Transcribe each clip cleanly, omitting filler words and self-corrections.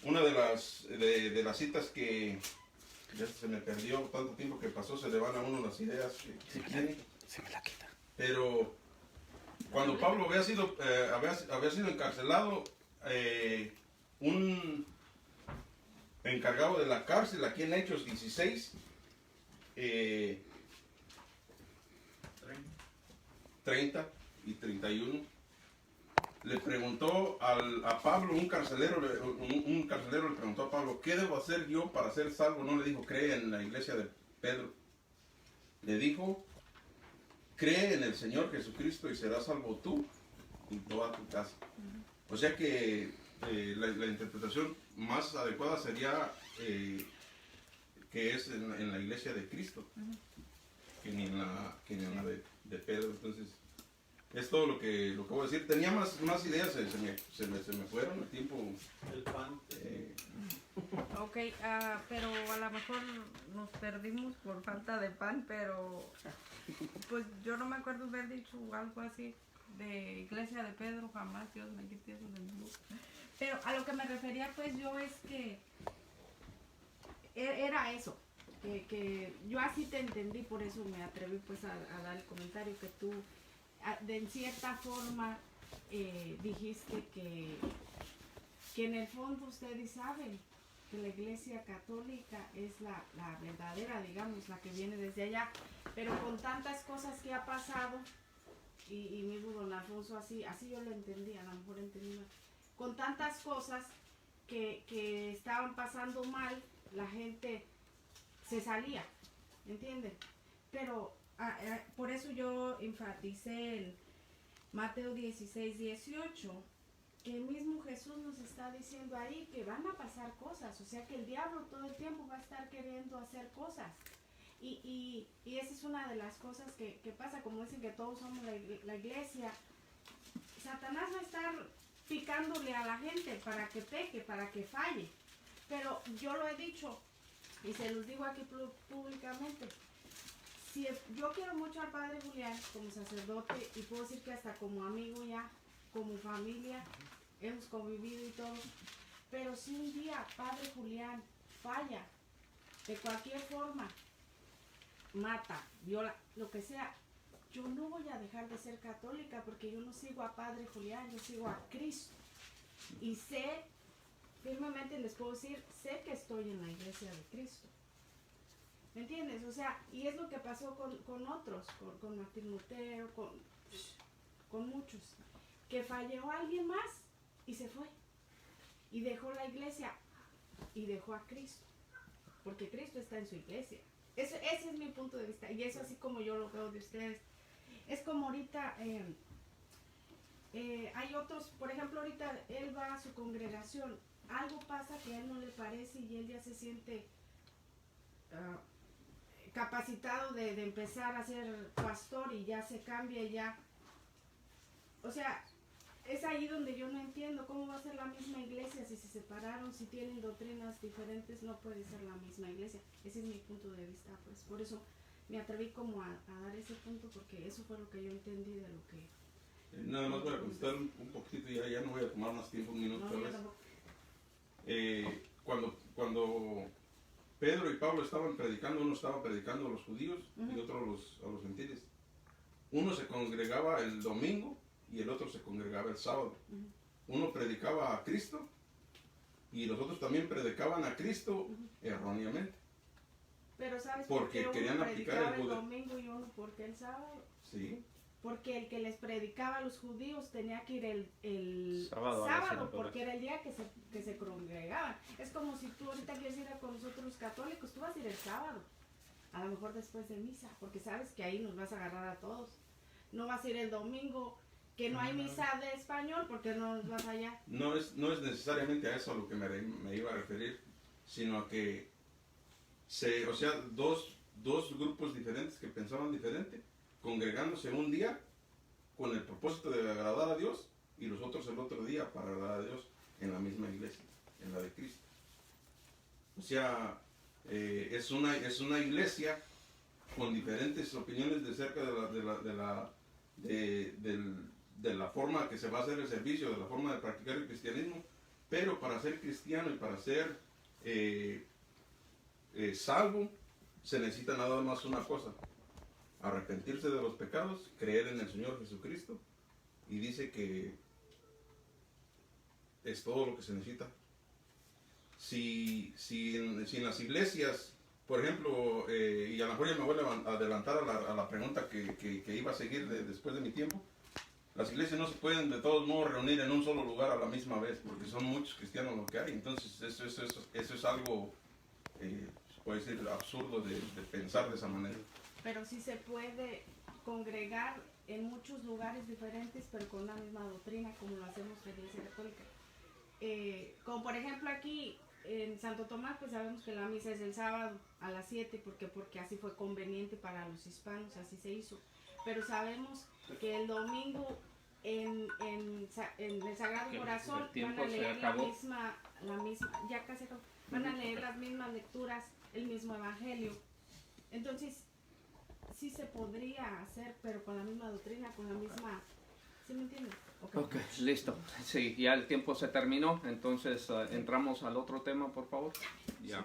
una de las citas que ya se me perdió, tanto tiempo que pasó, se le van a uno las ideas que tiene. Se me la quita. Pero cuando Pablo había sido encarcelado, un encargado de la cárcel, aquí en Hechos 16, 30 y 31, le preguntó a Pablo, un carcelero le preguntó a Pablo, ¿qué debo hacer yo para ser salvo? No le dijo, cree en la iglesia de Pedro. Le dijo, cree en el Señor Jesucristo y serás salvo tú y toda tu casa. O sea que la interpretación más adecuada sería que es en la iglesia de Cristo, que ni en la de Pedro. Entonces, es todo lo que voy a decir. Tenía más ideas, se me fueron el tiempo. El pan. Ok, pero a lo mejor nos perdimos por falta de pan, pero pues yo no me acuerdo haber dicho algo así de iglesia de Pedro, jamás, Dios me quite eso de mi boca. Pero a lo que me refería pues yo es que era eso, que yo así te entendí, por eso me atreví pues a dar el comentario que tú de cierta forma dijiste que en el fondo ustedes saben que la iglesia católica es la verdadera, digamos, la que viene desde allá, pero con tantas cosas que ha pasado, y mismo don Alfonso así yo lo entendí, a lo mejor entendí mal, con tantas cosas que estaban pasando mal, la gente se salía, ¿entienden? Pero por eso yo enfaticé el Mateo 16, 18, que el mismo Jesús nos está diciendo ahí que van a pasar cosas, o sea que el diablo todo el tiempo va a estar queriendo hacer cosas. Y esa es una de las cosas que pasa, como dicen que todos somos la iglesia. Satanás va a estar picándole a la gente para que peque, para que falle. Pero yo lo he dicho, y se los digo aquí públicamente, si yo quiero mucho al Padre Julián como sacerdote, y puedo decir que hasta como amigo ya, como familia, hemos convivido y todo, pero si un día Padre Julián falla, de cualquier forma, mata, viola, lo que sea, yo no voy a dejar de ser católica porque yo no sigo a Padre Julián, yo sigo a Cristo. Y sé, firmemente les puedo decir, sé que estoy en la iglesia de Cristo. ¿Me entiendes? O sea, y es lo que pasó con otros, con Martín Lutero, con muchos, que falló alguien más y se fue. Y dejó la iglesia y dejó a Cristo, porque Cristo está en su iglesia. Ese es mi punto de vista, y eso así como yo lo veo de ustedes. Es como ahorita, hay otros, por ejemplo, ahorita él va a su congregación, algo pasa que a él no le parece y él ya se siente capacitado de empezar a ser pastor y ya se cambia y ya. O sea, es ahí donde yo no entiendo cómo va a ser la misma iglesia si se separaron, si tienen doctrinas diferentes, no puede ser la misma iglesia. Ese es mi punto de vista, pues por eso me atreví como a dar ese punto, porque eso fue lo que yo entendí de lo que... Nada más para contestar un poquito, ya no voy a tomar más tiempo, un minuto tal vez. Cuando Pedro y Pablo estaban predicando, uno estaba predicando a los judíos y otro a los gentiles. Uno se congregaba el domingo y el otro se congregaba el sábado. Uno predicaba a Cristo y los otros también predicaban a Cristo erróneamente. Pero ¿sabes porque por qué querían uno aplicar predicaba el el domingo y uno por qué el sábado? Sí. Porque el que les predicaba a los judíos tenía que ir el Sábado, porque era el día que se congregaban. Es como si tú ahorita quieres ir con nosotros los católicos, tú vas a ir el sábado, a lo mejor después de misa, porque sabes que ahí nos vas a agarrar a todos. No vas a ir el domingo, que no hay misa de español, porque no nos vas allá. No es necesariamente a eso a lo que me iba a referir, sino a que dos grupos diferentes que pensaban diferente, congregándose un día con el propósito de agradar a Dios y los otros el otro día para agradar a Dios en la misma iglesia, en la de Cristo. O sea, es una iglesia con diferentes opiniones de cerca de la forma que se va a hacer el servicio, de la forma de practicar el cristianismo, pero para ser cristiano y para ser salvo, se necesita nada más una cosa: arrepentirse de los pecados, creer en el Señor Jesucristo, y dice que es todo lo que se necesita. Si en las iglesias, por ejemplo, y a lo mejor ya me voy a adelantar a la pregunta que iba a seguir después de mi tiempo, las iglesias no se pueden de todos modos reunir en un solo lugar a la misma vez, porque son muchos cristianos lo que hay. Entonces eso es algo, se puede decir, absurdo de pensar de esa manera. Pero sí se puede congregar en muchos lugares diferentes, pero con la misma doctrina, como lo hacemos en la Iglesia Católica. Como por ejemplo aquí en Santo Tomás, pues sabemos que la misa es el sábado a las 7, porque así fue conveniente para los hispanos, así se hizo. Pero sabemos que el domingo en el Sagrado Corazón van a leer la misma, ya casi acabó, van a leer las mismas lecturas, el mismo evangelio. Entonces, sí se podría hacer, pero con la misma doctrina, con la misma... ¿Sí me entienden? Ok, listo. Sí, ya el tiempo se terminó, entonces entramos al otro tema, por favor. Ya.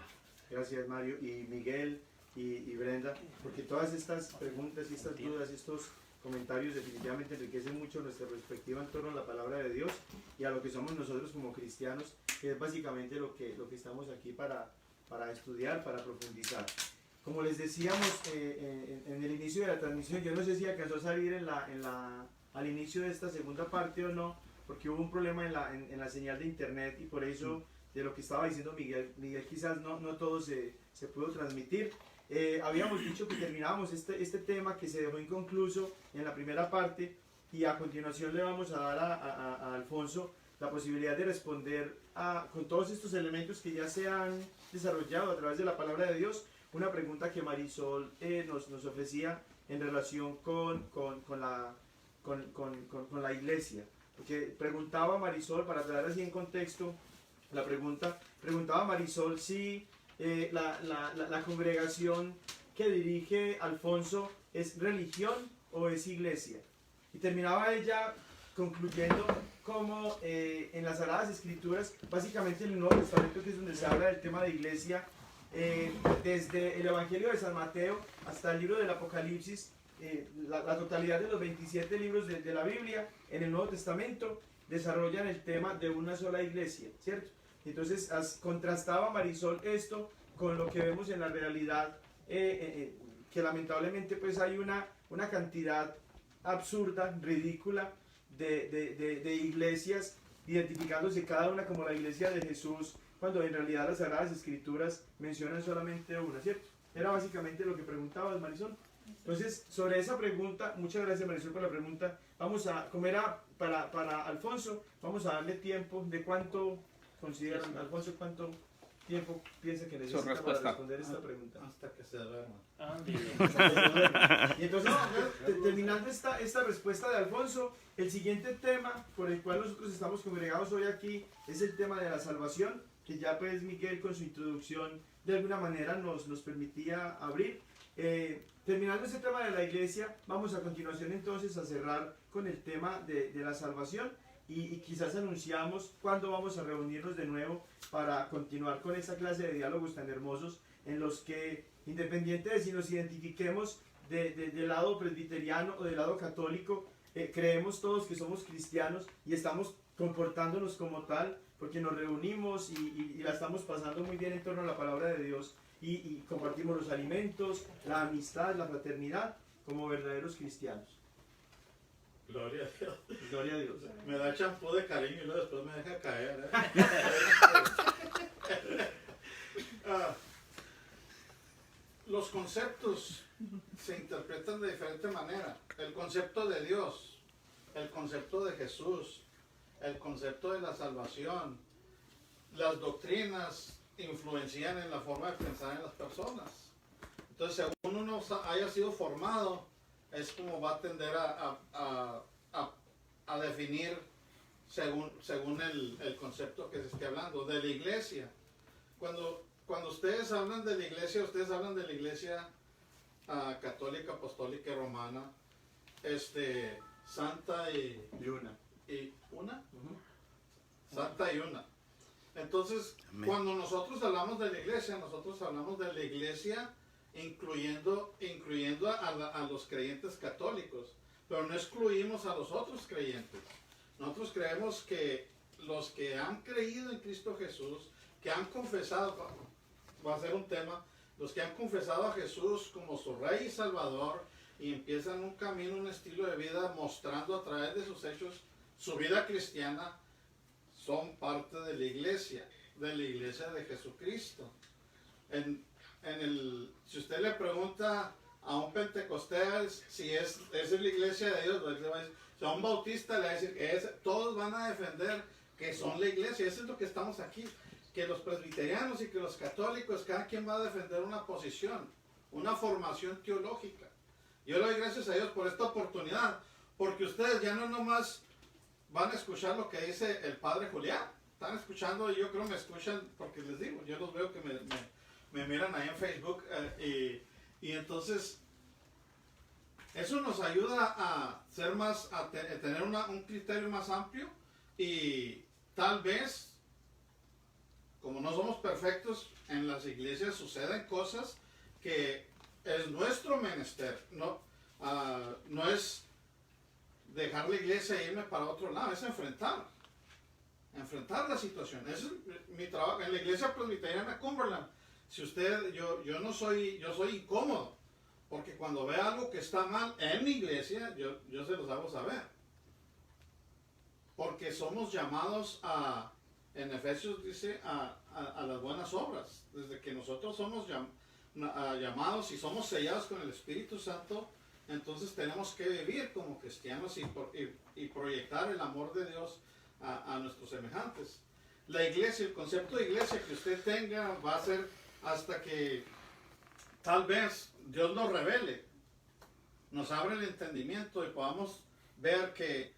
Gracias, Mario y Miguel y Brenda, porque todas estas preguntas y estas dudas, estos comentarios definitivamente enriquecen mucho nuestra perspectiva en torno a la palabra de Dios y a lo que somos nosotros como cristianos, que es básicamente lo que estamos aquí para estudiar, para profundizar. Como les decíamos en el inicio de la transmisión, yo no sé si alcanzó a salir al inicio de esta segunda parte o no, porque hubo un problema en la señal de internet y por eso de lo que estaba diciendo Miguel quizás no todo se pudo transmitir. Habíamos dicho que terminábamos este tema que se dejó inconcluso en la primera parte y a continuación le vamos a dar a Alfonso la posibilidad de responder con todos estos elementos que ya se han desarrollado a través de la palabra de Dios, una pregunta que Marisol nos ofrecía en relación con la iglesia. Porque preguntaba Marisol, para traer así en contexto la pregunta, preguntaba Marisol si la congregación que dirige Alfonso es religión o es iglesia. Y terminaba ella concluyendo como en las Sagradas Escrituras, básicamente en el Nuevo Testamento, que es donde se habla del tema de iglesia, desde el Evangelio de San Mateo hasta el libro del Apocalipsis, la totalidad de los 27 libros de la Biblia en el Nuevo Testamento desarrollan el tema de una sola iglesia, ¿cierto? Entonces contrastaba Marisol esto con lo que vemos en la realidad, que lamentablemente pues hay una cantidad absurda, ridícula de iglesias, identificándose cada una como la iglesia de Jesús, cuando en realidad las Sagradas Escrituras mencionan solamente una, ¿cierto? Era básicamente lo que preguntabas, Marisol. Entonces, sobre esa pregunta, muchas gracias, Marisol, por la pregunta. Vamos a, como era para Alfonso, vamos a darle tiempo de cuánto consideran, Alfonso, cuánto tiempo piensa que necesita para responder esta pregunta. Hasta que se duerma. Y entonces, terminando esta respuesta de Alfonso, el siguiente tema por el cual nosotros estamos congregados hoy aquí es el tema de la salvación, que ya pues Miguel con su introducción de alguna manera nos permitía abrir. Terminando este tema de la iglesia, vamos a continuación entonces a cerrar con el tema de la salvación y quizás anunciamos cuándo vamos a reunirnos de nuevo para continuar con esta clase de diálogos tan hermosos en los que, independiente de si nos identifiquemos del lado presbiteriano o del lado católico, creemos todos que somos cristianos y estamos comportándonos como tal porque nos reunimos y la estamos pasando muy bien en torno a la palabra de Dios y compartimos los alimentos, la amistad, la fraternidad como verdaderos cristianos. Gloria a Dios. Gloria a Dios. Me da champú de cariño y luego después me deja caer. Los conceptos se interpretan de diferente manera. El concepto de Dios, el concepto de Jesús, el concepto de la salvación, las doctrinas influencian en la forma de pensar en las personas. Entonces, según uno haya sido formado, es como va a tender a definir según el concepto que se esté hablando. De la iglesia, cuando ustedes hablan de la iglesia, ustedes hablan de la iglesia católica, apostólica y romana. santa y una. una. Ujú. Santa y una. Entonces, Amén. cuando nosotros hablamos de la iglesia, nosotros hablamos de la iglesia incluyendo a los creyentes católicos, pero no excluimos a los otros creyentes. Nosotros creemos que los que han creído en Cristo Jesús, que han confesado, va a ser un tema, los que han confesado a Jesús como su Rey y Salvador y empiezan un camino, un estilo de vida mostrando a través de sus hechos su vida cristiana, son parte de la iglesia de Jesucristo. Si usted le pregunta a un pentecostés si esa es la iglesia de Dios, le va a decir, si a un bautista le va a decir que todos van a defender que son la iglesia. Eso es lo que estamos aquí, que los presbiterianos y que los católicos, cada quien va a defender una posición, una formación teológica. Yo le doy gracias a Dios por esta oportunidad, porque ustedes ya no nomás van a escuchar lo que dice el padre Julián, están escuchando, y yo creo me escuchan, porque les digo, yo los veo que me miran ahí en Facebook, y entonces eso nos ayuda a ser más, a tener un criterio más amplio, y tal vez, como no somos perfectos, en las iglesias suceden cosas que es nuestro menester, no es dejar la iglesia e irme para otro lado, es enfrentar la situación. Ese es mi trabajo en la iglesia presbiteriana Cumberland. Si usted, yo soy incómodo, porque cuando ve algo que está mal en mi iglesia, yo se los hago saber. Porque somos llamados en Efesios dice, a las buenas obras. Desde que nosotros somos llamados y somos sellados con el Espíritu Santo, entonces tenemos que vivir como cristianos y proyectar el amor de Dios a nuestros semejantes. La iglesia, el concepto de iglesia que usted tenga va a ser hasta que tal vez Dios nos revele, nos abre el entendimiento y podamos ver que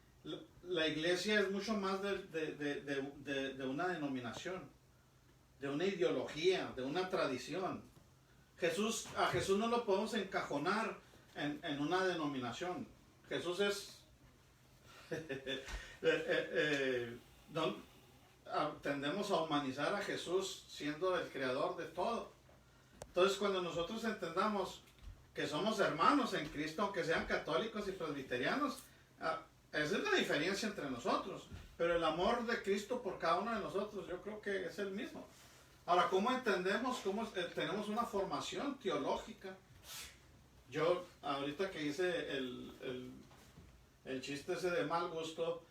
la iglesia es mucho más de una denominación, de una ideología, de una tradición. A Jesús no lo podemos encajonar en una denominación. Jesús es tendemos a humanizar a Jesús siendo el creador de todo. Entonces, cuando nosotros entendamos que somos hermanos en Cristo, aunque sean católicos y presbiterianos, esa es la diferencia entre nosotros. Pero el amor de Cristo por cada uno de nosotros, yo creo que es el mismo. Ahora, ¿cómo entendemos? ¿Cómo tenemos una formación teológica? Yo, ahorita que hice el chiste ese de mal gusto,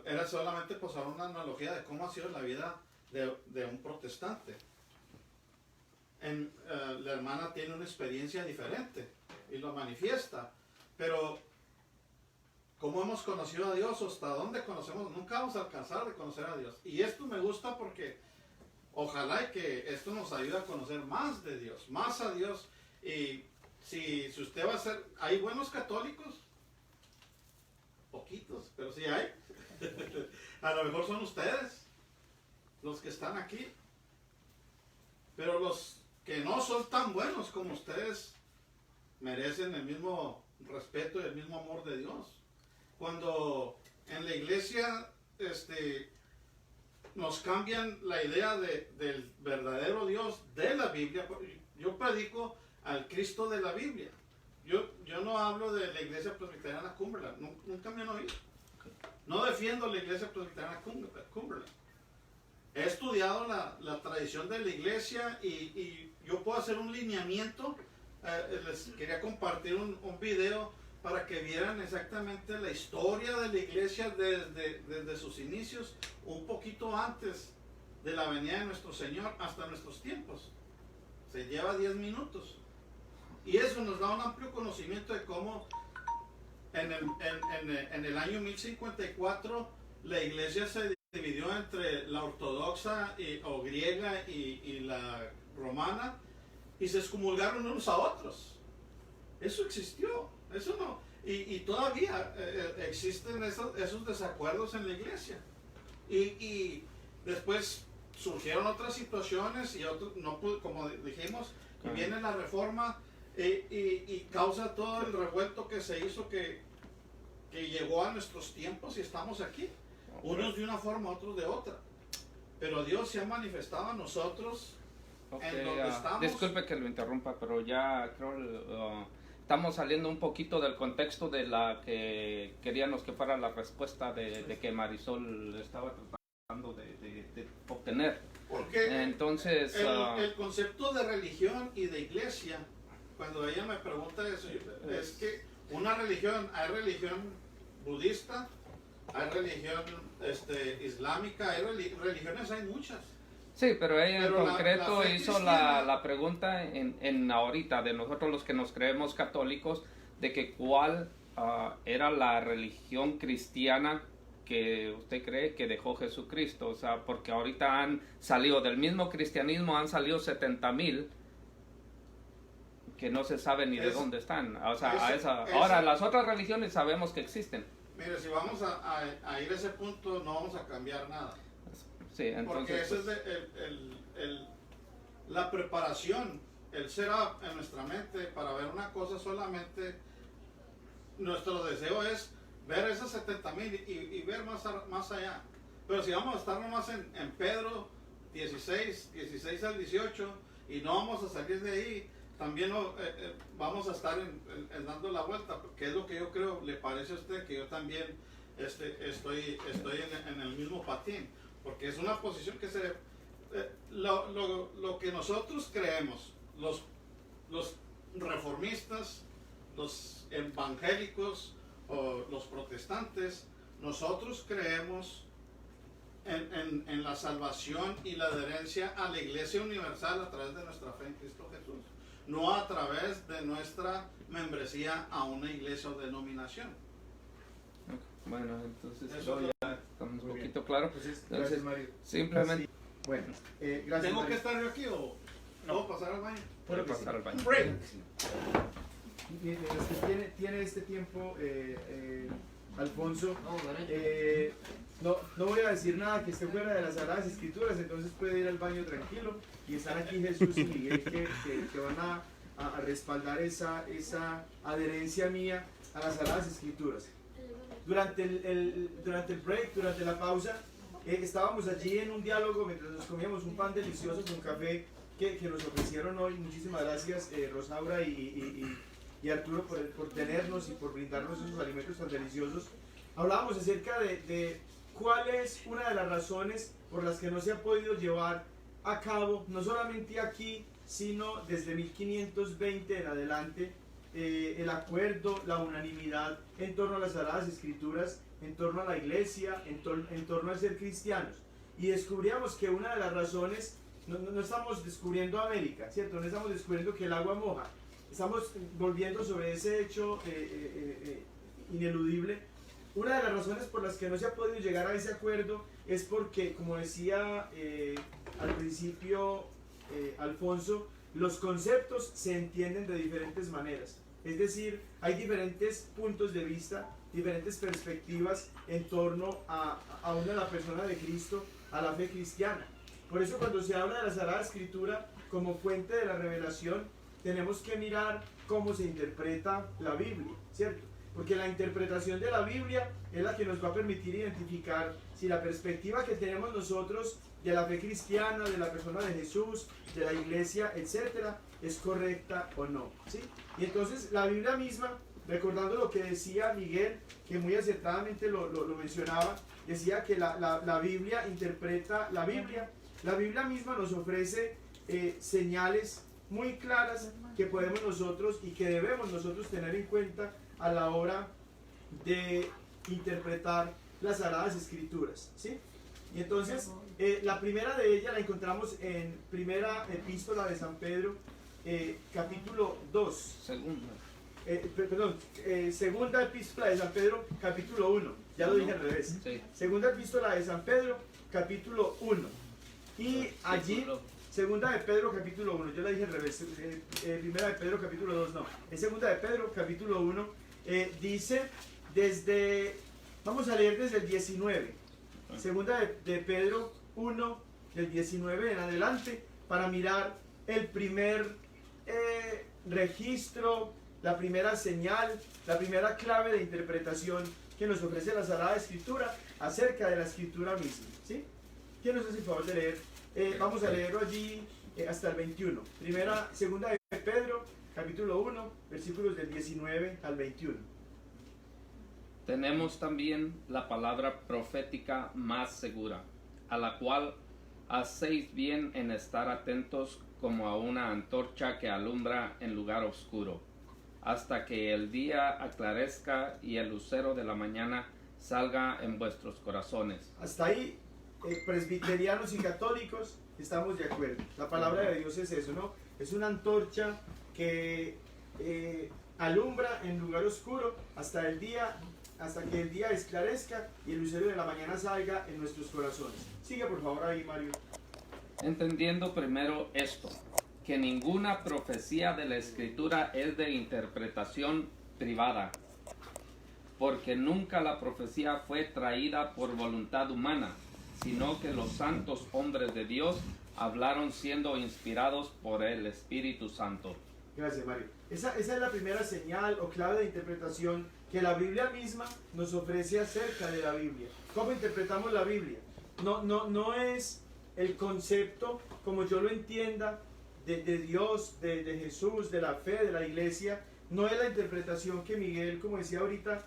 era solamente posar una analogía de cómo ha sido la vida de un protestante. La hermana tiene una experiencia diferente y lo manifiesta, pero ¿cómo hemos conocido a Dios? ¿Hasta dónde conocemos? Nunca vamos a alcanzar de conocer a Dios. Y esto me gusta porque ojalá que esto nos ayude a conocer más de Dios, más a Dios. Y si usted va a ser, ¿hay buenos católicos? Poquitos, pero sí hay. A lo mejor son ustedes los que están aquí, pero los que no son tan buenos como ustedes merecen el mismo respeto y el mismo amor de Dios. Cuando en la iglesia nos cambian la idea del verdadero Dios de la Biblia, yo predico al Cristo de la Biblia. Yo no hablo de la iglesia presbiteriana Cumberland, nunca me han oído. No defiendo la iglesia presbiteriana Cumberland. He estudiado la tradición de la iglesia y yo puedo hacer un lineamiento. Les quería compartir un video para que vieran exactamente la historia de la iglesia desde sus inicios, un poquito antes de la venida de nuestro Señor hasta nuestros tiempos. Se lleva 10 minutos. Y eso nos da un amplio conocimiento de cómo en el año 1054 la iglesia se dividió entre la ortodoxa o griega y la romana y se excomulgaron unos a otros. Eso existió, eso no. Y todavía existen esos desacuerdos en la iglesia. Y después surgieron otras situaciones y otros, no, como dijimos, y viene la reforma y causa todo el revuelto que se hizo que que llegó a nuestros tiempos y estamos aquí. Unos de una forma, otros de otra. Pero Dios se ha manifestado a nosotros en donde estamos. Disculpe que lo interrumpa, pero ya creo estamos saliendo un poquito del contexto de la que queríamos que fuera la respuesta de que Marisol estaba tratando de obtener. Porque entonces el concepto de religión y de iglesia, cuando ella me pregunta eso, es que una religión, hay religión budista, hay religión islámica, hay religiones, hay muchas. Sí, pero ella Pero en la concreto fe hizo cristiana, la pregunta en ahorita de nosotros los que nos creemos católicos, de que cuál era la religión cristiana que usted cree que dejó Jesucristo. O sea, porque ahorita han salido del mismo cristianismo, han salido 70,000 que no se sabe ni de dónde están. O sea, ahora las otras religiones sabemos que existen. Mire, si vamos a ir a ese punto, no vamos a cambiar nada. Sí, entonces, porque ese es la preparación, el setup en nuestra mente para ver una cosa solamente. Nuestro deseo es ver esos 70,000 y ver más allá. Pero si vamos a estar nomás en Pedro 16 al 18 y no vamos a salir de ahí, también vamos a estar dando la vuelta, que es lo que yo creo le parece a usted, que yo también estoy en el mismo patín, porque es una posición que lo que nosotros creemos, los reformistas, los evangélicos o los protestantes, nosotros creemos en la salvación y la adherencia a la Iglesia Universal a través de nuestra fe en Cristo Jesús, no a través de nuestra membresía a una iglesia o denominación. bueno, entonces Eso ya estamos un Muy bien. poquito claro. Entonces, Entonces, gracias, Mario. simplemente Bueno, gracias, ¿Tengo Mario. que estar yo aquí o puedo pasar al baño? puede Claro que sí. pasar al baño. Break. Mientras que tiene este tiempo, Alfonso, no voy a decir nada que esté fuera de las Sagradas Escrituras, entonces puede ir al baño tranquilo, y están aquí Jesús y Miguel que van a respaldar esa adherencia mía a las Sagradas Escrituras. Durante el break, durante la pausa, estábamos allí en un diálogo mientras nos comíamos un pan delicioso con café que nos ofrecieron hoy. Muchísimas gracias, Rosaura y Arturo por tenernos y por brindarnos esos alimentos tan deliciosos. Hablábamos acerca de cuál es una de las razones por las que no se ha podido llevar a cabo, no solamente aquí, sino desde 1520 en adelante, el acuerdo, la unanimidad en torno a las Sagradas Escrituras, en torno a la iglesia, en torno a ser cristianos. Y descubríamos que una de las razones, no estamos descubriendo América, ¿cierto? No estamos descubriendo que el agua moja. Estamos volviendo sobre ese hecho ineludible. Una de las razones por las que no se ha podido llegar a ese acuerdo es porque, como decía al principio Alfonso, los conceptos se entienden de diferentes maneras. Es decir, hay diferentes puntos de vista, diferentes perspectivas en torno a la persona de Cristo, a la fe cristiana. Por eso cuando se habla de la Sagrada Escritura como fuente de la revelación, tenemos que mirar cómo se interpreta la Biblia, ¿cierto? Porque la interpretación de la Biblia es la que nos va a permitir identificar si la perspectiva que tenemos nosotros de la fe cristiana, de la persona de Jesús, de la iglesia, etcétera, es correcta o no, ¿sí? Y entonces la Biblia misma, recordando lo que decía Miguel, que muy acertadamente lo mencionaba, decía que la Biblia interpreta la Biblia. La Biblia misma nos ofrece señales muy claras que podemos nosotros y que debemos nosotros tener en cuenta a la hora de interpretar las Sagradas Escrituras, ¿sí? Y entonces, la primera de ellas la encontramos en Primera Epístola de San Pedro, capítulo 2. Segunda Epístola de San Pedro, capítulo 1. Ya lo dije al revés. Sí. Segunda Epístola de San Pedro, capítulo 1. Y allí, Segunda de Pedro, capítulo 1. Yo la dije al revés. Primera de Pedro, capítulo 2, no. En Segunda de Pedro, capítulo 1, dice vamos a leer desde el 19. Segunda de Pedro 1, del 19 en adelante, para mirar el primer registro, la primera señal, la primera clave de interpretación que nos ofrece la Sagrada Escritura acerca de la Escritura misma, ¿sí? ¿Quién nos hace el favor de leer? Vamos a leerlo allí hasta el 21. Segunda de Pedro, capítulo 1, versículos del 19 al 21. Tenemos también la palabra profética más segura, a la cual hacéis bien en estar atentos como a una antorcha que alumbra en lugar oscuro, hasta que el día aclarezca y el lucero de la mañana salga en vuestros corazones. Hasta ahí, presbiterianos y católicos, estamos de acuerdo. La palabra de Dios es eso, ¿no? Es una antorcha que alumbra en lugar oscuro hasta que el día esclarezca y el lucero de la mañana salga en nuestros corazones. Sigue por favor ahí, Mario. Entendiendo primero esto, que ninguna profecía de la Escritura es de interpretación privada, porque nunca la profecía fue traída por voluntad humana, sino que los santos hombres de Dios hablaron siendo inspirados por el Espíritu Santo. Gracias, Mario. Esa es la primera señal o clave de interpretación que la Biblia misma nos ofrece acerca de la Biblia. ¿Cómo interpretamos la Biblia? No es el concepto como yo lo entienda de Dios, de Jesús, de la fe, de la iglesia. No es la interpretación que Miguel, como decía ahorita,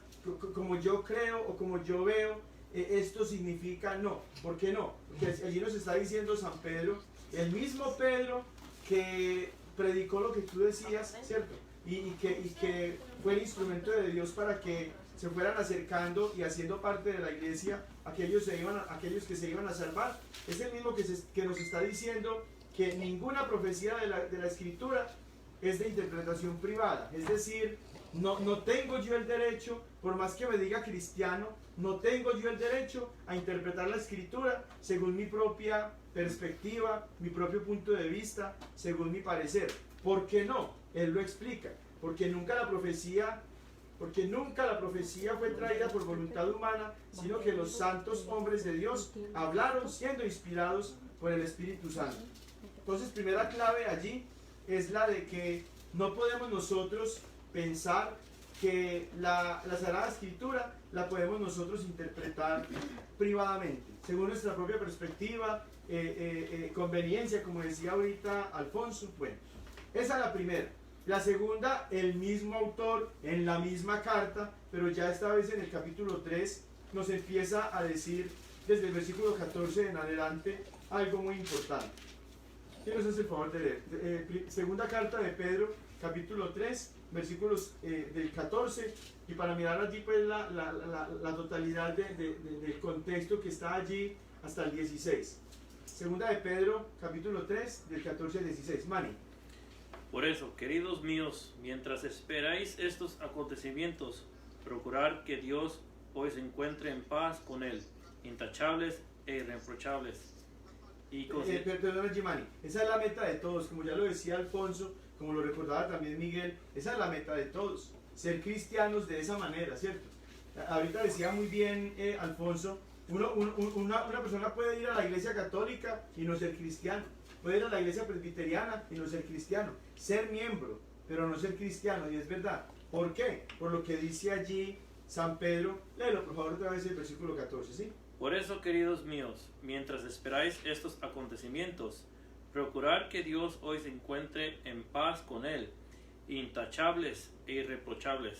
como yo creo o como yo veo, esto significa. No. ¿Por qué no? Porque allí nos está diciendo San Pedro, el mismo Pedro que predicó lo que tú decías, ¿cierto? Y que fue el instrumento de Dios para que se fueran acercando y haciendo parte de la iglesia aquellos que se iban a salvar. Es el mismo que nos está diciendo que ninguna profecía de la Escritura es de interpretación privada. Es decir, no tengo yo el derecho, por más que me diga cristiano, no tengo yo el derecho a interpretar la Escritura según mi propia perspectiva, mi propio punto de vista, según mi parecer. ¿Por qué no? Él lo explica. Porque nunca la profecía fue traída por voluntad humana, sino que los santos hombres de Dios hablaron siendo inspirados por el Espíritu Santo. Entonces, primera clave allí es la de que no podemos nosotros pensar que la Sagrada Escritura la podemos nosotros interpretar privadamente, según nuestra propia perspectiva, conveniencia, como decía ahorita Alfonso. Bueno, esa es la primera. La segunda, el mismo autor en la misma carta, pero ya esta vez en el capítulo 3, nos empieza a decir desde el versículo 14 en adelante algo muy importante. ¿Quién nos hace el favor de leer? Segunda carta de Pedro, capítulo 3, versículos del 14, y para mirar allí pues la totalidad del contexto que está allí hasta el 16. Segunda de Pedro, capítulo 3, del 14 al 16. Mani. Por eso, queridos míos, mientras esperáis estos acontecimientos, procurad que Dios os encuentre en paz con Él, intachables e irreprochables. Perdón, Jimani, esa es la meta de todos, como ya lo decía Alfonso, como lo recordaba también Miguel, esa es la meta de todos, ser cristianos de esa manera, ¿cierto? Ahorita decía muy bien Alfonso, una persona puede ir a la iglesia católica y no ser cristiano, puede ir a la iglesia presbiteriana y no ser cristiano, ser miembro, pero no ser cristiano, y es verdad. ¿Por qué? Por lo que dice allí San Pedro. Léelo por favor otra vez el versículo 14, ¿sí? Por eso, queridos míos, mientras esperáis estos acontecimientos, procurad que Dios os encuentre en paz con Él, intachables e irreprochables.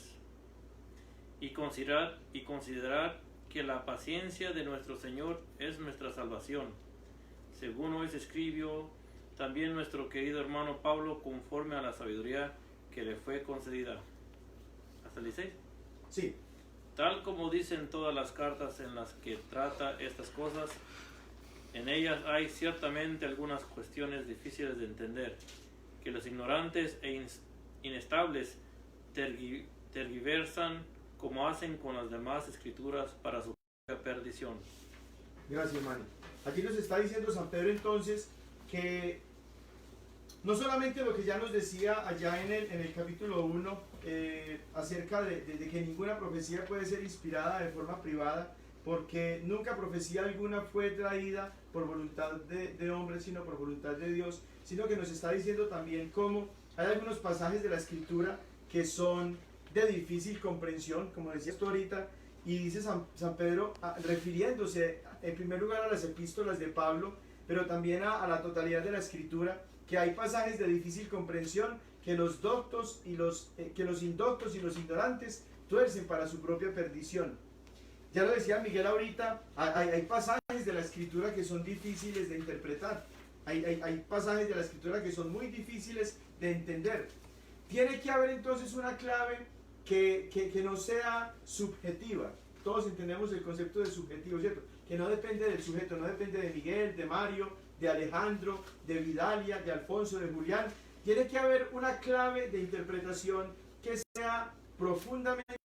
Y considerad que la paciencia de nuestro Señor es nuestra salvación. Según os escribió también nuestro querido hermano Pablo, conforme a la sabiduría que le fue concedida. ¿Hasta el 16? Sí. Tal como dicen todas las cartas en las que trata estas cosas, en ellas hay ciertamente algunas cuestiones difíciles de entender, que los ignorantes e inestables tergiversan como hacen con las demás escrituras para su propia perdición. Gracias, hermano. Aquí nos está diciendo San Pedro entonces que no solamente lo que ya nos decía allá en el capítulo 1 acerca de que ninguna profecía puede ser inspirada de forma privada, porque nunca profecía alguna fue traída por voluntad de hombre, sino por voluntad de Dios, sino que nos está diciendo también cómo hay algunos pasajes de la Escritura que son de difícil comprensión, como decías tú ahorita, Y dice San Pedro, refiriéndose en primer lugar a las epístolas de Pablo, pero también a la totalidad de la Escritura, que hay pasajes de difícil comprensión que los indoctos y los ignorantes tuercen para su propia perdición. Ya lo decía Miguel ahorita, hay pasajes de la Escritura que son difíciles de interpretar. Hay pasajes de la Escritura que son muy difíciles de entender. Tiene que haber entonces una clave que no sea subjetiva. Todos entendemos el concepto de subjetivo, ¿cierto? Que no depende del sujeto, no depende de Miguel, de Mario, de Alejandro, de Vidalia, de Alfonso, de Julián. Tiene que haber una clave de interpretación que sea profundamente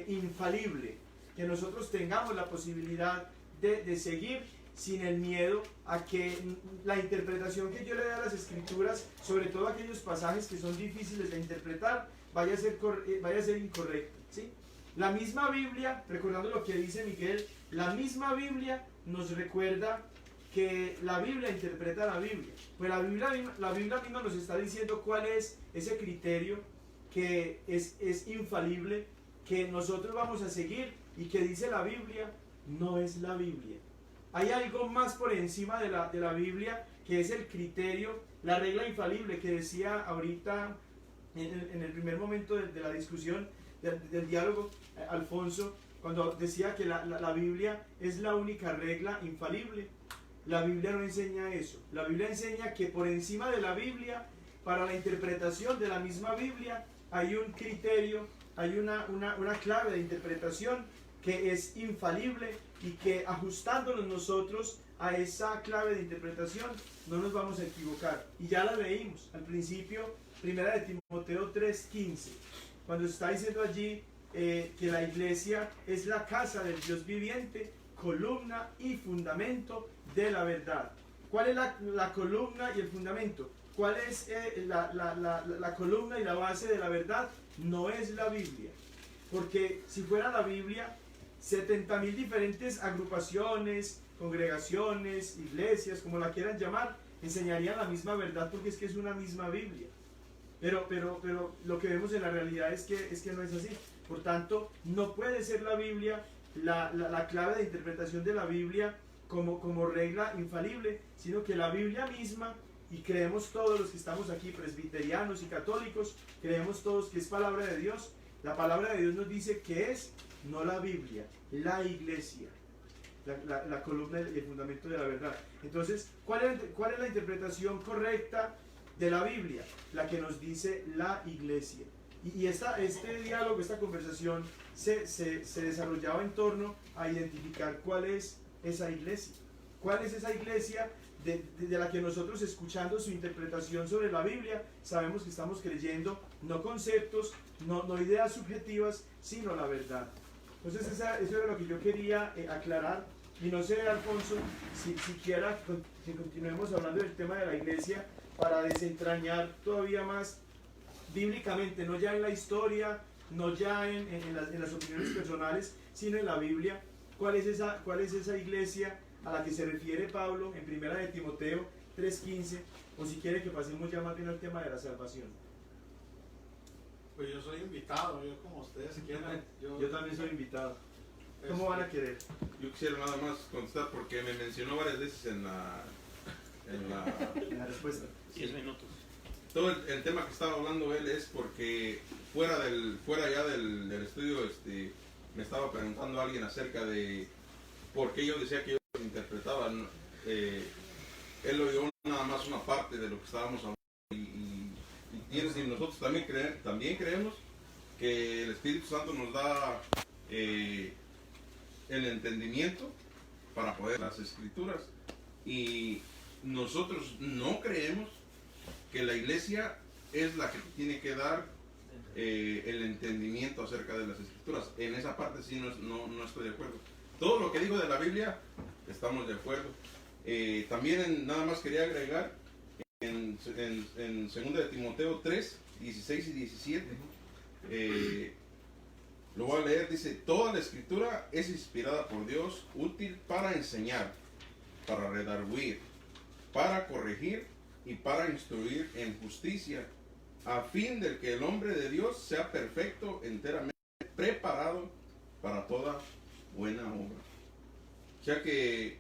infalible, que nosotros tengamos la posibilidad de seguir sin el miedo a que la interpretación que yo le dé a las Escrituras, sobre todo aquellos pasajes que son difíciles de interpretar, vaya a ser incorrecta, ¿sí? La misma Biblia, recordando lo que dice Miguel, la misma Biblia nos recuerda que la Biblia interpreta la Biblia. Pues la Biblia misma nos está diciendo cuál es ese criterio que es infalible, que nosotros vamos a seguir, y que dice la Biblia, no es la Biblia. Hay algo más por encima de la Biblia, que es el criterio, la regla infalible que decía ahorita en el primer momento de la discusión, del diálogo, Alfonso, cuando decía que la Biblia es la única regla infalible. La Biblia no enseña eso. La Biblia enseña que por encima de la Biblia, para la interpretación de la misma Biblia, hay un criterio, hay una clave de interpretación que es infalible, y que ajustándonos nosotros a esa clave de interpretación no nos vamos a equivocar. Y ya la leímos al principio, 1 de Timoteo 3:15, cuando está diciendo allí que la iglesia es la casa del Dios viviente, columna y fundamento de la verdad. ¿Cuál es la columna y el fundamento? ¿Cuál es la columna y la base de la verdad? No es la Biblia, porque si fuera la Biblia, 70.000 diferentes agrupaciones, congregaciones, iglesias, como la quieran llamar, enseñarían la misma verdad, porque es que es una misma Biblia. Pero lo que vemos en la realidad es que no es así. Por tanto, no puede ser la Biblia la clave de interpretación de la Biblia como regla infalible, sino que la Biblia misma, y creemos todos los que estamos aquí, presbiterianos y católicos, creemos todos que es palabra de Dios. La palabra de Dios nos dice que es, no la Biblia, la iglesia, la columna y el fundamento de la verdad. Entonces, ¿cuál es la interpretación correcta de la Biblia? La que nos dice la iglesia. Y este diálogo, esta conversación se desarrollaba en torno a identificar cuál es esa iglesia. ¿Cuál es esa iglesia de la que nosotros, escuchando su interpretación sobre la Biblia, sabemos que estamos creyendo no conceptos, no ideas subjetivas, sino la verdad? Entonces eso era lo que yo quería aclarar. Y no sé, Alfonso, si quiera que continuemos hablando del tema de la iglesia para desentrañar todavía más bíblicamente, no ya en la historia, no ya en las opiniones personales, sino en la Biblia. ¿Cuál es esa iglesia a la que se refiere Pablo en 1 de Timoteo 3:15? O si quiere que pasemos ya más bien al tema de la salvación. Pues yo soy invitado, yo como ustedes quieran. Yo también soy invitado. ¿Cómo van a querer? Yo quisiera nada más contestar porque me mencionó varias veces en la En la respuesta. 10 minutos. todo el tema que estaba hablando él es porque fuera ya del estudio me estaba preguntando alguien acerca de por qué yo decía que ellos interpretaban. Él oyó nada más una parte de lo que estábamos hablando y nosotros también creemos que el Espíritu Santo nos da el entendimiento para poder las Escrituras, y nosotros no creemos que la iglesia es la que tiene que dar el entendimiento acerca de las Escrituras. En esa parte sí no estoy de acuerdo. Todo lo que digo de la Biblia estamos de acuerdo. También nada más quería agregar en 2 de Timoteo 3, 16 y 17. Lo voy a leer. Dice: toda la Escritura es inspirada por Dios, útil para enseñar, para redarguir, para corregir y para instruir en justicia, a fin de que el hombre de Dios sea perfecto, enteramente preparado para toda buena obra. O sea que,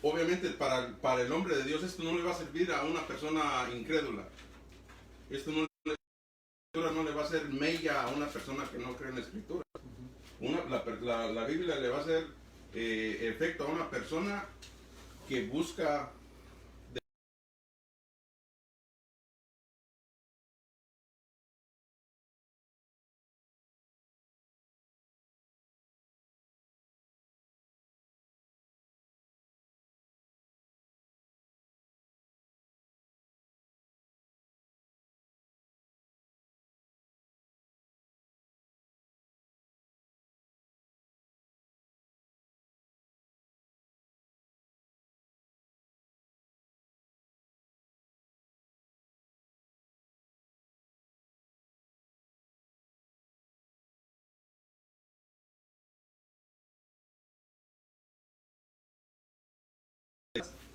obviamente, para el hombre de Dios, esto no le va a servir a una persona incrédula. Esto no le va a hacer mella a una persona que no cree en la Escritura. La Biblia le va a hacer efecto a una persona que busca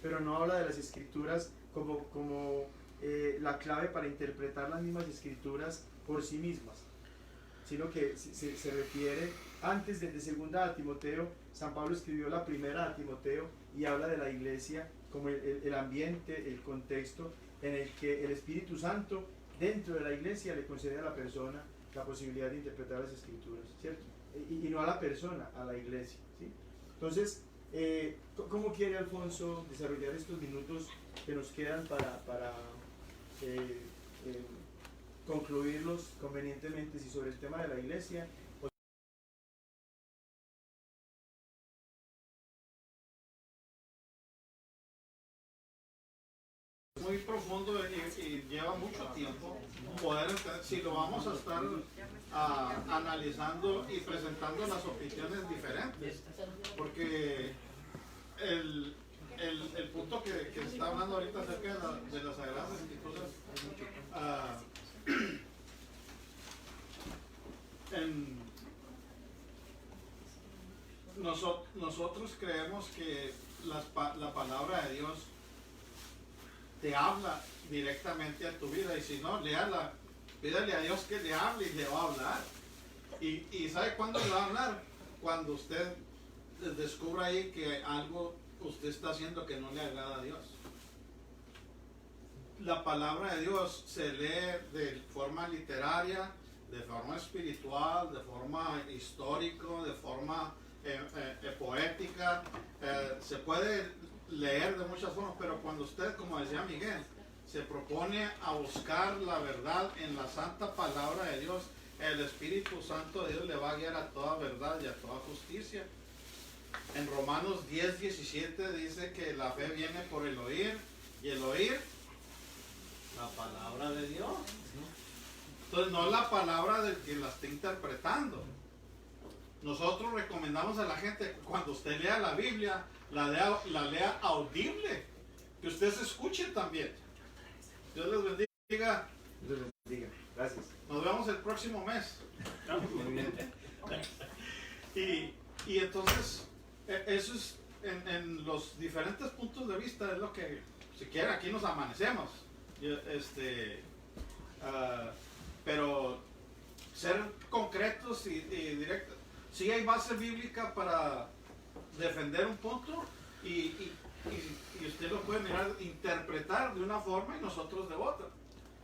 pero no habla de las escrituras como la clave para interpretar las mismas escrituras por sí mismas, sino que se refiere antes de segunda a Timoteo. San Pablo escribió la primera a Timoteo y habla de la iglesia como el ambiente, el contexto en el que el Espíritu Santo dentro de la iglesia le concede a la persona la posibilidad de interpretar las escrituras, ¿cierto? Y no a la persona, a la iglesia, ¿sí? Entonces, ¿cómo quiere Alfonso desarrollar estos minutos que nos quedan para concluirlos convenientemente, si sobre el tema de la iglesia? Muy profundo y lleva mucho tiempo poder entender, si lo vamos a estar analizando y presentando las opiniones diferentes, porque el punto que se está hablando ahorita acerca de las Sagradas Escrituras, nosotros creemos que la palabra de Dios te habla directamente a tu vida, y si no, léala, pídale a Dios que le hable y le va a hablar. Y ¿sabe cuándo le va a hablar? Cuando usted descubra ahí que algo usted está haciendo que no le agrada a Dios. La palabra de Dios se lee de forma literaria, de forma espiritual, de forma histórica, de forma poética. Se puede leer de muchas formas, pero cuando usted, como decía Miguel, se propone a buscar la verdad en la santa palabra de Dios, el Espíritu Santo de Dios le va a guiar a toda verdad y a toda justicia. En Romanos 10:17 dice que la fe viene por el oír, y el oír la palabra de Dios. Entonces, no la palabra del que la está interpretando. Nosotros recomendamos a la gente que cuando usted lea la Biblia, la lea audible, que usted se escuche también. Dios les bendiga. Dios les bendiga. Gracias. Nos vemos el próximo mes. Y entonces, eso es en los diferentes puntos de vista, es lo que, si quiere, aquí nos amanecemos. Pero ser concretos y directos. Sí hay base bíblica para defender un punto y usted lo puede mirar, interpretar de una forma y nosotros de otra.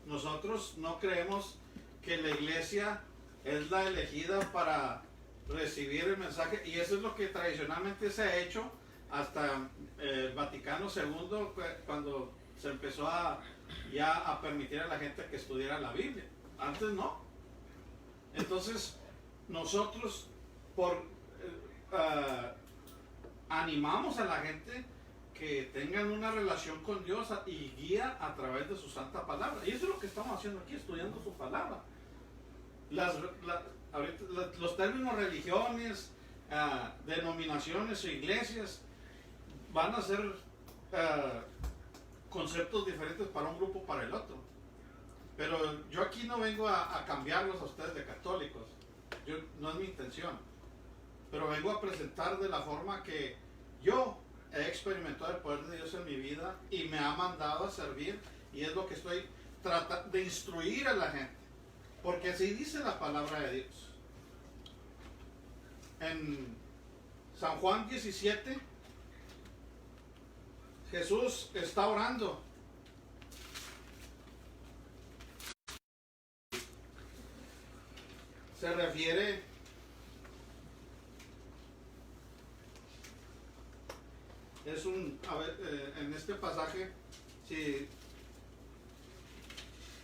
Nosotros no creemos que la iglesia es la elegida para recibir el mensaje, y eso es lo que tradicionalmente se ha hecho hasta el Vaticano II, cuando se empezó ya a permitir a la gente que estudiara la Biblia. Antes no. Entonces nosotros animamos a la gente que tengan una relación con Dios y guía a través de su santa palabra. Y eso es lo que estamos haciendo aquí, estudiando su palabra. Los términos religiones, denominaciones o iglesias van a ser conceptos diferentes para un grupo o para el otro. Pero yo aquí no vengo a cambiarlos a ustedes de católicos. No es mi intención. Pero vengo a presentar de la forma que yo he experimentado el poder de Dios en mi vida y me ha mandado a servir, y es lo que estoy tratando de instruir a la gente, porque así dice la palabra de Dios. En San Juan 17, Jesús está orando. Se refiere en este pasaje, si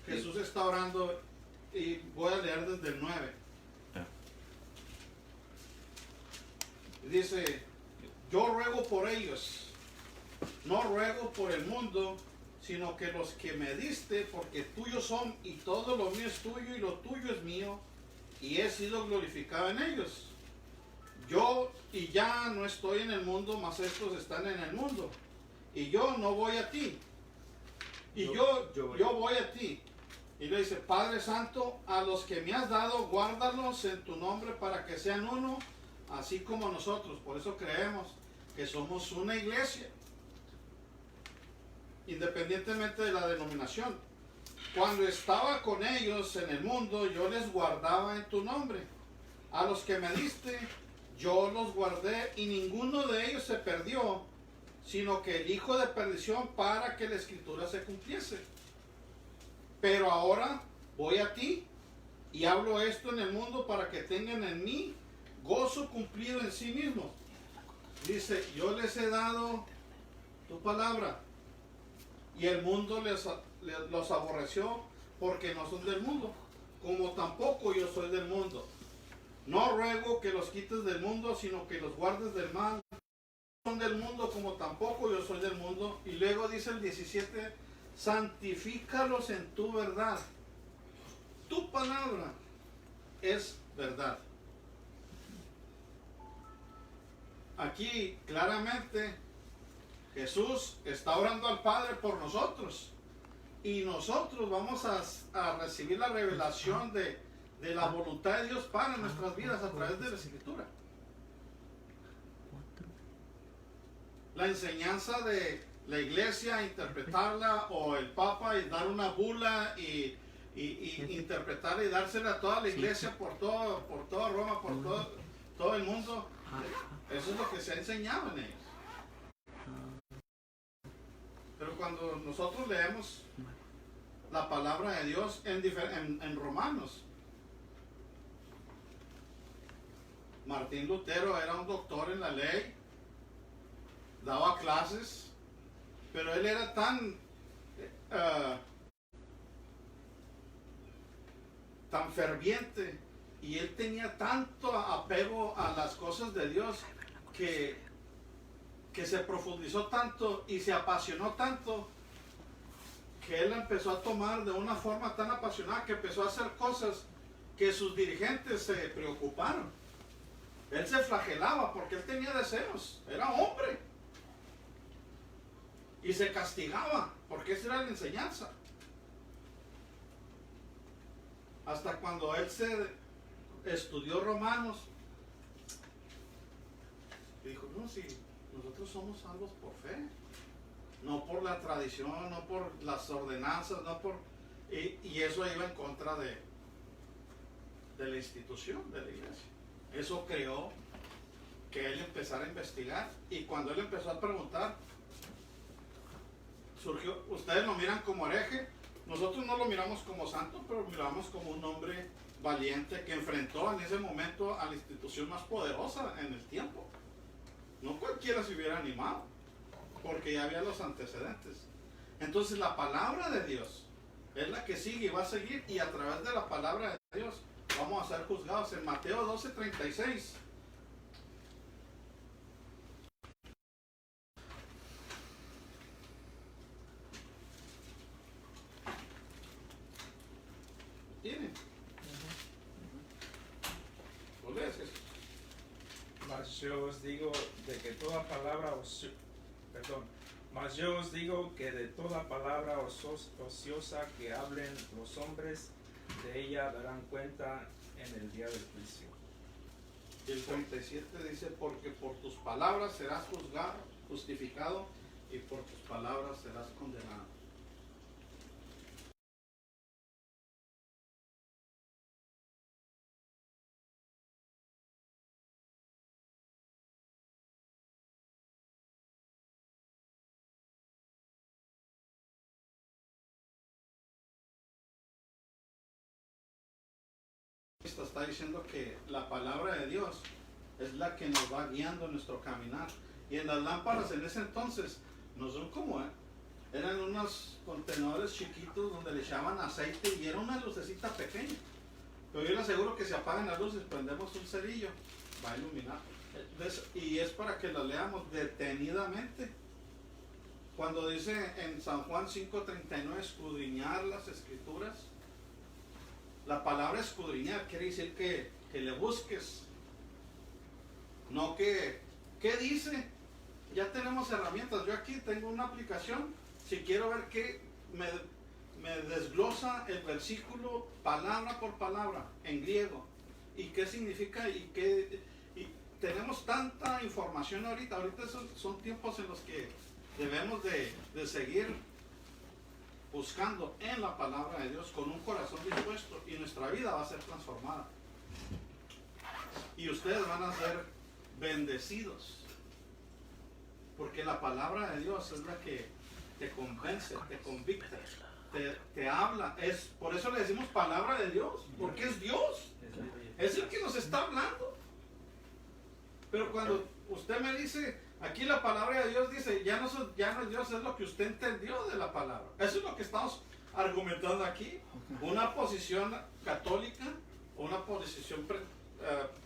Jesús está orando, y voy a leer desde el 9. Dice: yo ruego por ellos, no ruego por el mundo, sino que los que me diste, porque tuyos son, y todo lo mío es tuyo, y lo tuyo es mío, y he sido glorificado en ellos. Yo y ya no estoy en el mundo, mas estos están en el mundo. Y yo no voy a ti. Y yo voy a ti. Y le dice: Padre Santo, a los que me has dado, guárdalos en tu nombre para que sean uno, así como nosotros. Por eso creemos que somos una iglesia, independientemente de la denominación. Cuando estaba con ellos en el mundo, yo les guardaba en tu nombre. A los que me diste, yo los guardé, y ninguno de ellos se perdió, sino que el hijo de perdición, para que la escritura se cumpliese. Pero ahora voy a ti, y hablo esto en el mundo para que tengan en mí gozo cumplido en sí mismos. Dice: yo les he dado tu palabra, y el mundo los aborreció, porque no son del mundo, como tampoco yo soy del mundo. No ruego que los quites del mundo, sino que los guardes del mal. No son del mundo, como tampoco yo soy del mundo. Y luego dice el 17: santifícalos en tu verdad. Tu palabra es verdad. Aquí claramente Jesús está orando al Padre por nosotros, y nosotros vamos a recibir la revelación de la voluntad de Dios para nuestras vidas a través de la Escritura. La enseñanza de la iglesia, interpretarla, o el Papa y dar una bula y interpretarla y dársela a toda la iglesia por toda Roma, por todo el mundo, eso es lo que se ha enseñado en ellos. Pero cuando nosotros leemos la palabra de Dios en Romanos, Martín Lutero era un doctor en la ley, daba clases, pero él era tan ferviente, y él tenía tanto apego a las cosas de Dios, que se profundizó tanto y se apasionó tanto, que él empezó a tomar de una forma tan apasionada que empezó a hacer cosas que sus dirigentes se preocuparon. Él se flagelaba porque él tenía deseos, era hombre, y se castigaba porque esa era la enseñanza. Hasta cuando él se estudió Romanos, dijo: no, si nosotros somos salvos por fe, no por la tradición, no por las ordenanzas, no por... Y eso iba en contra de la institución de la iglesia. Eso creó que él empezara a investigar, y cuando él empezó a preguntar, surgió: ustedes lo miran como hereje, nosotros no lo miramos como santo, pero miramos como un hombre valiente que enfrentó en ese momento a la institución más poderosa en el tiempo. No cualquiera se hubiera animado, porque ya había los antecedentes. Entonces la palabra de Dios es la que sigue y va a seguir, y a través de la palabra de Dios vamos a ser juzgados. En Mateo 12:36. ¿Tiene? ¿Lo lees, Jesús? Mas yo os digo que de toda palabra ociosa que hablen los hombres, de ella darán cuenta en el día del juicio. Y el 37 dice: porque por tus palabras serás justificado, y por tus palabras serás condenado. está diciendo que la palabra de Dios es la que nos va guiando en nuestro caminar. Y en las lámparas en ese entonces no son como, eran unos contenedores chiquitos donde le echaban aceite y era una lucecita pequeña. Pero yo le aseguro que si apagan las luces, prendemos un cerillo, va a iluminar. Y es para que la leamos detenidamente. Cuando dice en San Juan 5:39 escudriñar las escrituras, la palabra escudriñar quiere decir que le busques. No que, ¿qué dice? Ya tenemos herramientas. Yo aquí tengo una aplicación. Si quiero ver qué me desglosa el versículo palabra por palabra en griego. Y qué significa y tenemos tanta información ahorita. Ahorita son tiempos en los que debemos de seguir buscando en la palabra de Dios con un corazón dispuesto y nuestra vida va a ser transformada. Y ustedes van a ser bendecidos. Porque la palabra de Dios es la que te convence, te convicta, te habla. Por eso le decimos palabra de Dios, porque es Dios. Es el que nos está hablando. Pero cuando usted me dice, aquí la palabra de Dios dice, ya no es Dios, es lo que usted entendió de la palabra. Eso es lo que estamos argumentando aquí. Una posición católica, una posición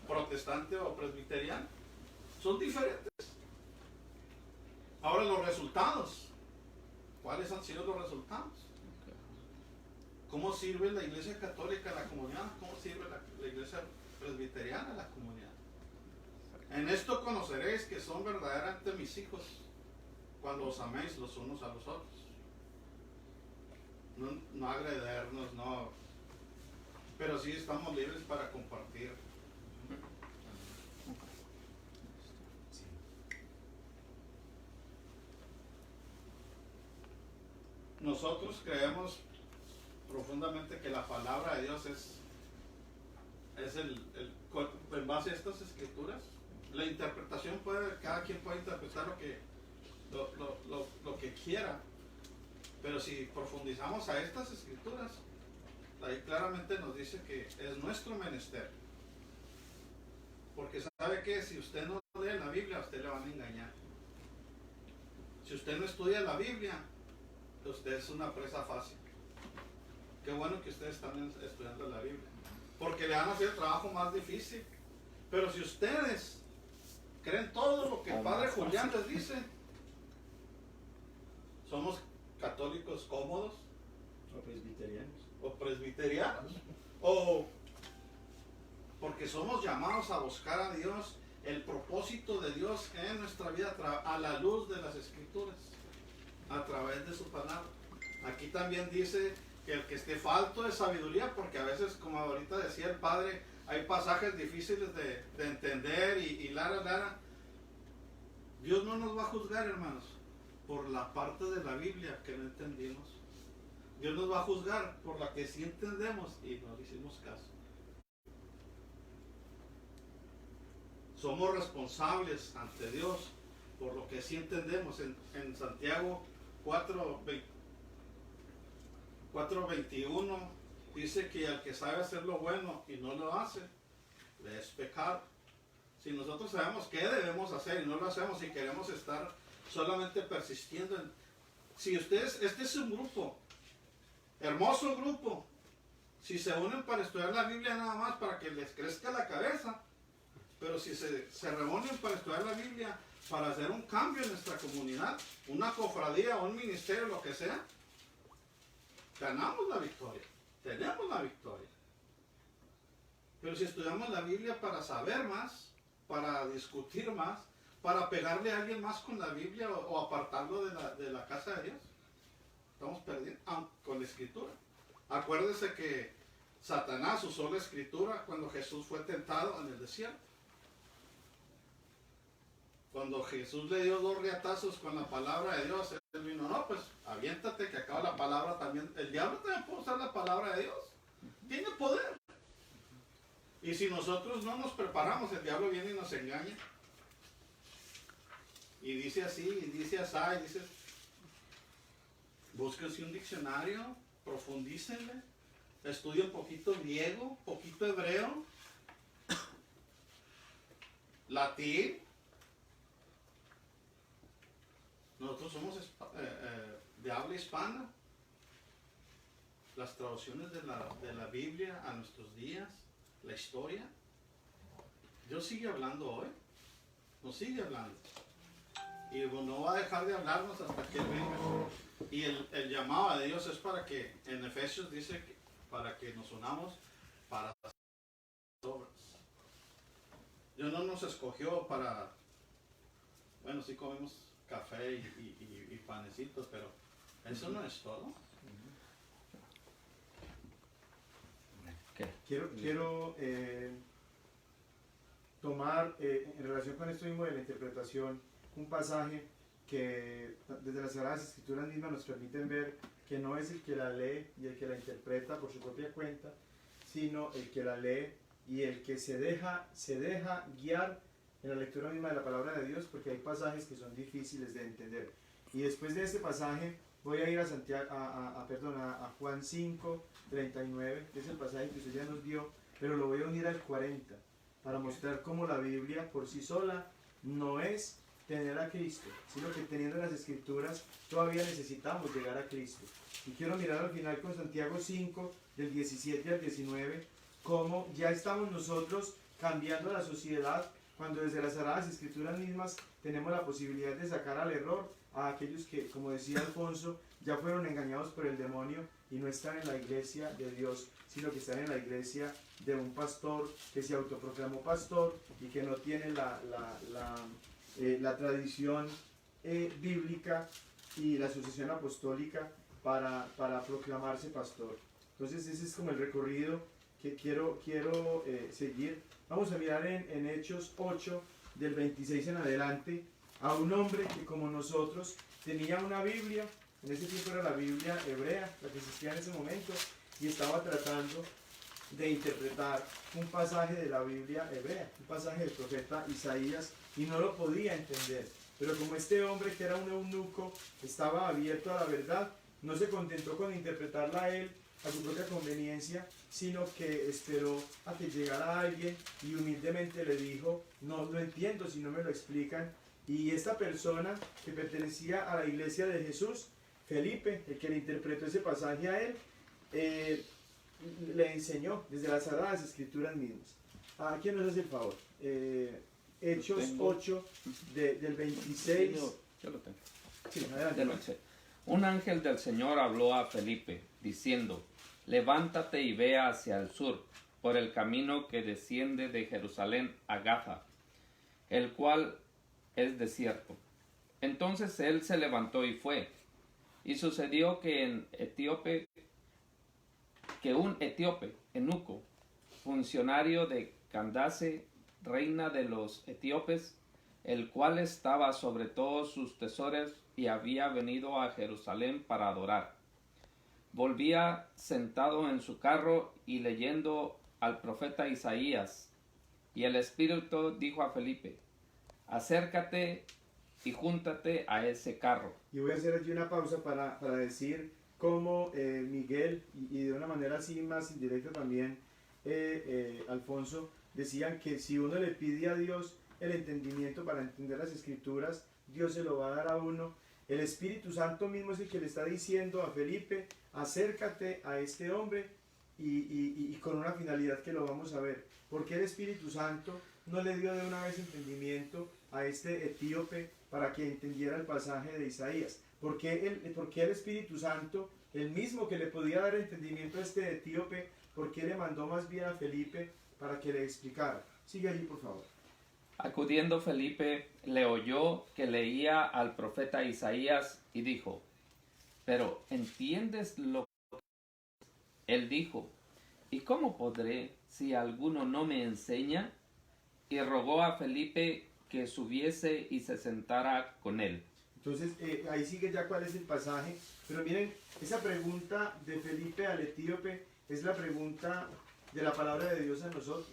protestante o presbiteriana, son diferentes. Ahora los resultados. ¿Cuáles han sido los resultados? ¿Cómo sirve la iglesia católica a la comunidad? ¿Cómo sirve la iglesia presbiteriana a la comunidad? En esto conoceréis que son verdaderamente mis hijos, cuando os améis los unos a los otros. No agredernos, no. Pero sí estamos libres para compartir. Nosotros creemos profundamente que la palabra de Dios es en base a estas escrituras. La interpretación cada quien puede interpretar lo que quiera, pero si profundizamos a estas escrituras, ahí claramente nos dice que es nuestro menester. Porque sabe que si usted no lee la Biblia, a usted le van a engañar. Si usted no estudia la Biblia, usted es una presa fácil. Qué bueno que ustedes están estudiando la Biblia, porque le van a hacer el trabajo más difícil. Pero si ustedes creen todo lo que el padre Julián les dice, somos católicos cómodos o presbiterianos o porque somos llamados a buscar a Dios, el propósito de Dios en nuestra vida a la luz de las escrituras, a través de su palabra. Aquí también dice que el que esté falto de sabiduría, porque a veces, como ahorita decía el padre, hay pasajes difíciles de entender y lara. Dios no nos va a juzgar, hermanos, por la parte de la Biblia que no entendimos. Dios nos va a juzgar por la que sí entendemos y no le hicimos caso. Somos responsables ante Dios por lo que sí entendemos. En Santiago 4:21 dice que al que sabe hacer lo bueno y no lo hace, le es pecado. Si nosotros sabemos qué debemos hacer y no lo hacemos y queremos estar solamente persistiendo si ustedes, este es un grupo, hermoso grupo, si se unen para estudiar la Biblia nada más para que les crezca la cabeza, pero si se reúnen para estudiar la Biblia, para hacer un cambio en nuestra comunidad, una cofradía, un ministerio, lo que sea, ganamos la victoria, tenemos la victoria. Pero si estudiamos la Biblia para saber más, para discutir más, para pegarle a alguien más con la Biblia o apartarlo de la casa de Dios, estamos perdiendo con la Escritura. Acuérdese que Satanás usó la Escritura cuando Jesús fue tentado en el desierto. Cuando Jesús le dio 2 riatazos con la palabra de Dios, él vino, no, pues aviéntate que acaba la palabra también. El diablo también puede usar la palabra de Dios. Tiene poder. Y si nosotros no nos preparamos, el diablo viene y nos engaña. Y dice así, y dice así, y dice, búsquense un diccionario, profundícenle, estudia un poquito griego, un poquito hebreo, latín. Nosotros somos de habla hispana. Las traducciones de la Biblia a nuestros días, la historia. Dios sigue hablando hoy. Nos sigue hablando. Y no va a dejar de hablarnos hasta que Él venga. Y el llamado de Dios es para que, en Efesios dice, para que nos unamos para las obras. Dios no nos escogió para, bueno, sí comemos café y panecitos, pero eso no es todo. Quiero tomar, en relación con esto mismo de la interpretación, un pasaje que desde las Sagradas Escrituras mismas nos permiten ver que no es el que la lee y el que la interpreta por su propia cuenta, sino el que la lee y el que se deja guiar en la lectura misma de la palabra de Dios, porque hay pasajes que son difíciles de entender. Y después de este pasaje voy a ir a Juan 5, 39, que es el pasaje que usted ya nos dio, pero lo voy a unir al 40 para mostrar cómo la Biblia por sí sola no es tener a Cristo, sino que teniendo las Escrituras todavía necesitamos llegar a Cristo. Y quiero mirar al final con Santiago 5, del 17 al 19, cómo ya estamos nosotros cambiando la sociedad cuando desde las Sagradas Escrituras mismas tenemos la posibilidad de sacar al error a aquellos que, como decía Alfonso, ya fueron engañados por el demonio y no están en la iglesia de Dios, sino que están en la iglesia de un pastor que se autoproclamó pastor y que no tiene la tradición bíblica y la sucesión apostólica para proclamarse pastor. Entonces ese es como el recorrido que quiero seguir. Vamos a mirar en Hechos 8, del 26 en adelante, a un hombre que como nosotros tenía una Biblia. En ese tiempo era la Biblia hebrea, la que existía en ese momento, y estaba tratando de interpretar un pasaje de la Biblia hebrea, un pasaje del profeta Isaías, y no lo podía entender. Pero como este hombre, que era un eunuco, estaba abierto a la verdad, no se contentó con interpretarla a él a su propia conveniencia, sino que esperó a que llegara alguien y humildemente le dijo: no lo entiendo si no me lo explican. Y esta persona, que pertenecía a la iglesia de Jesús, Felipe, el que le interpretó ese pasaje a él, le enseñó desde las Sagradas Escrituras mismas. ¿A quién nos hace el favor? Hechos 8, del 26. Yo lo tengo. Sí, adelante. Un ángel del Señor habló a Felipe, diciendo: levántate y ve hacia el sur, por el camino que desciende de Jerusalén a Gaza, el cual es desierto. Entonces él se levantó y fue. Y sucedió que un etíope, eunuco, funcionario de Candace, reina de los etíopes, el cual estaba sobre todos sus tesoros y había venido a Jerusalén para adorar, volvía sentado en su carro y leyendo al profeta Isaías. Y el Espíritu dijo a Felipe: acércate y júntate a ese carro. Y voy a hacer aquí una pausa para decir cómo Miguel y de una manera así más indirecta también Alfonso decían que si uno le pide a Dios el entendimiento para entender las Escrituras, Dios se lo va a dar a uno. El Espíritu Santo mismo es el que le está diciendo a Felipe: acércate a este hombre, y con una finalidad que lo vamos a ver. ¿Por qué el Espíritu Santo no le dio de una vez entendimiento a este etíope para que entendiera el pasaje de Isaías? ¿Por qué el Espíritu Santo, el mismo que le podía dar entendimiento a este etíope, por qué le mandó más bien a Felipe para que le explicara? Sigue allí, por favor. Acudiendo Felipe, le oyó que leía al profeta Isaías y dijo: ¿pero entiendes lo que...? Él dijo: ¿y cómo podré si alguno no me enseña? Y rogó a Felipe que subiese y se sentara con él. Entonces, ahí sigue ya cuál es el pasaje. Pero miren, esa pregunta de Felipe al etíope es la pregunta de la palabra de Dios a nosotros.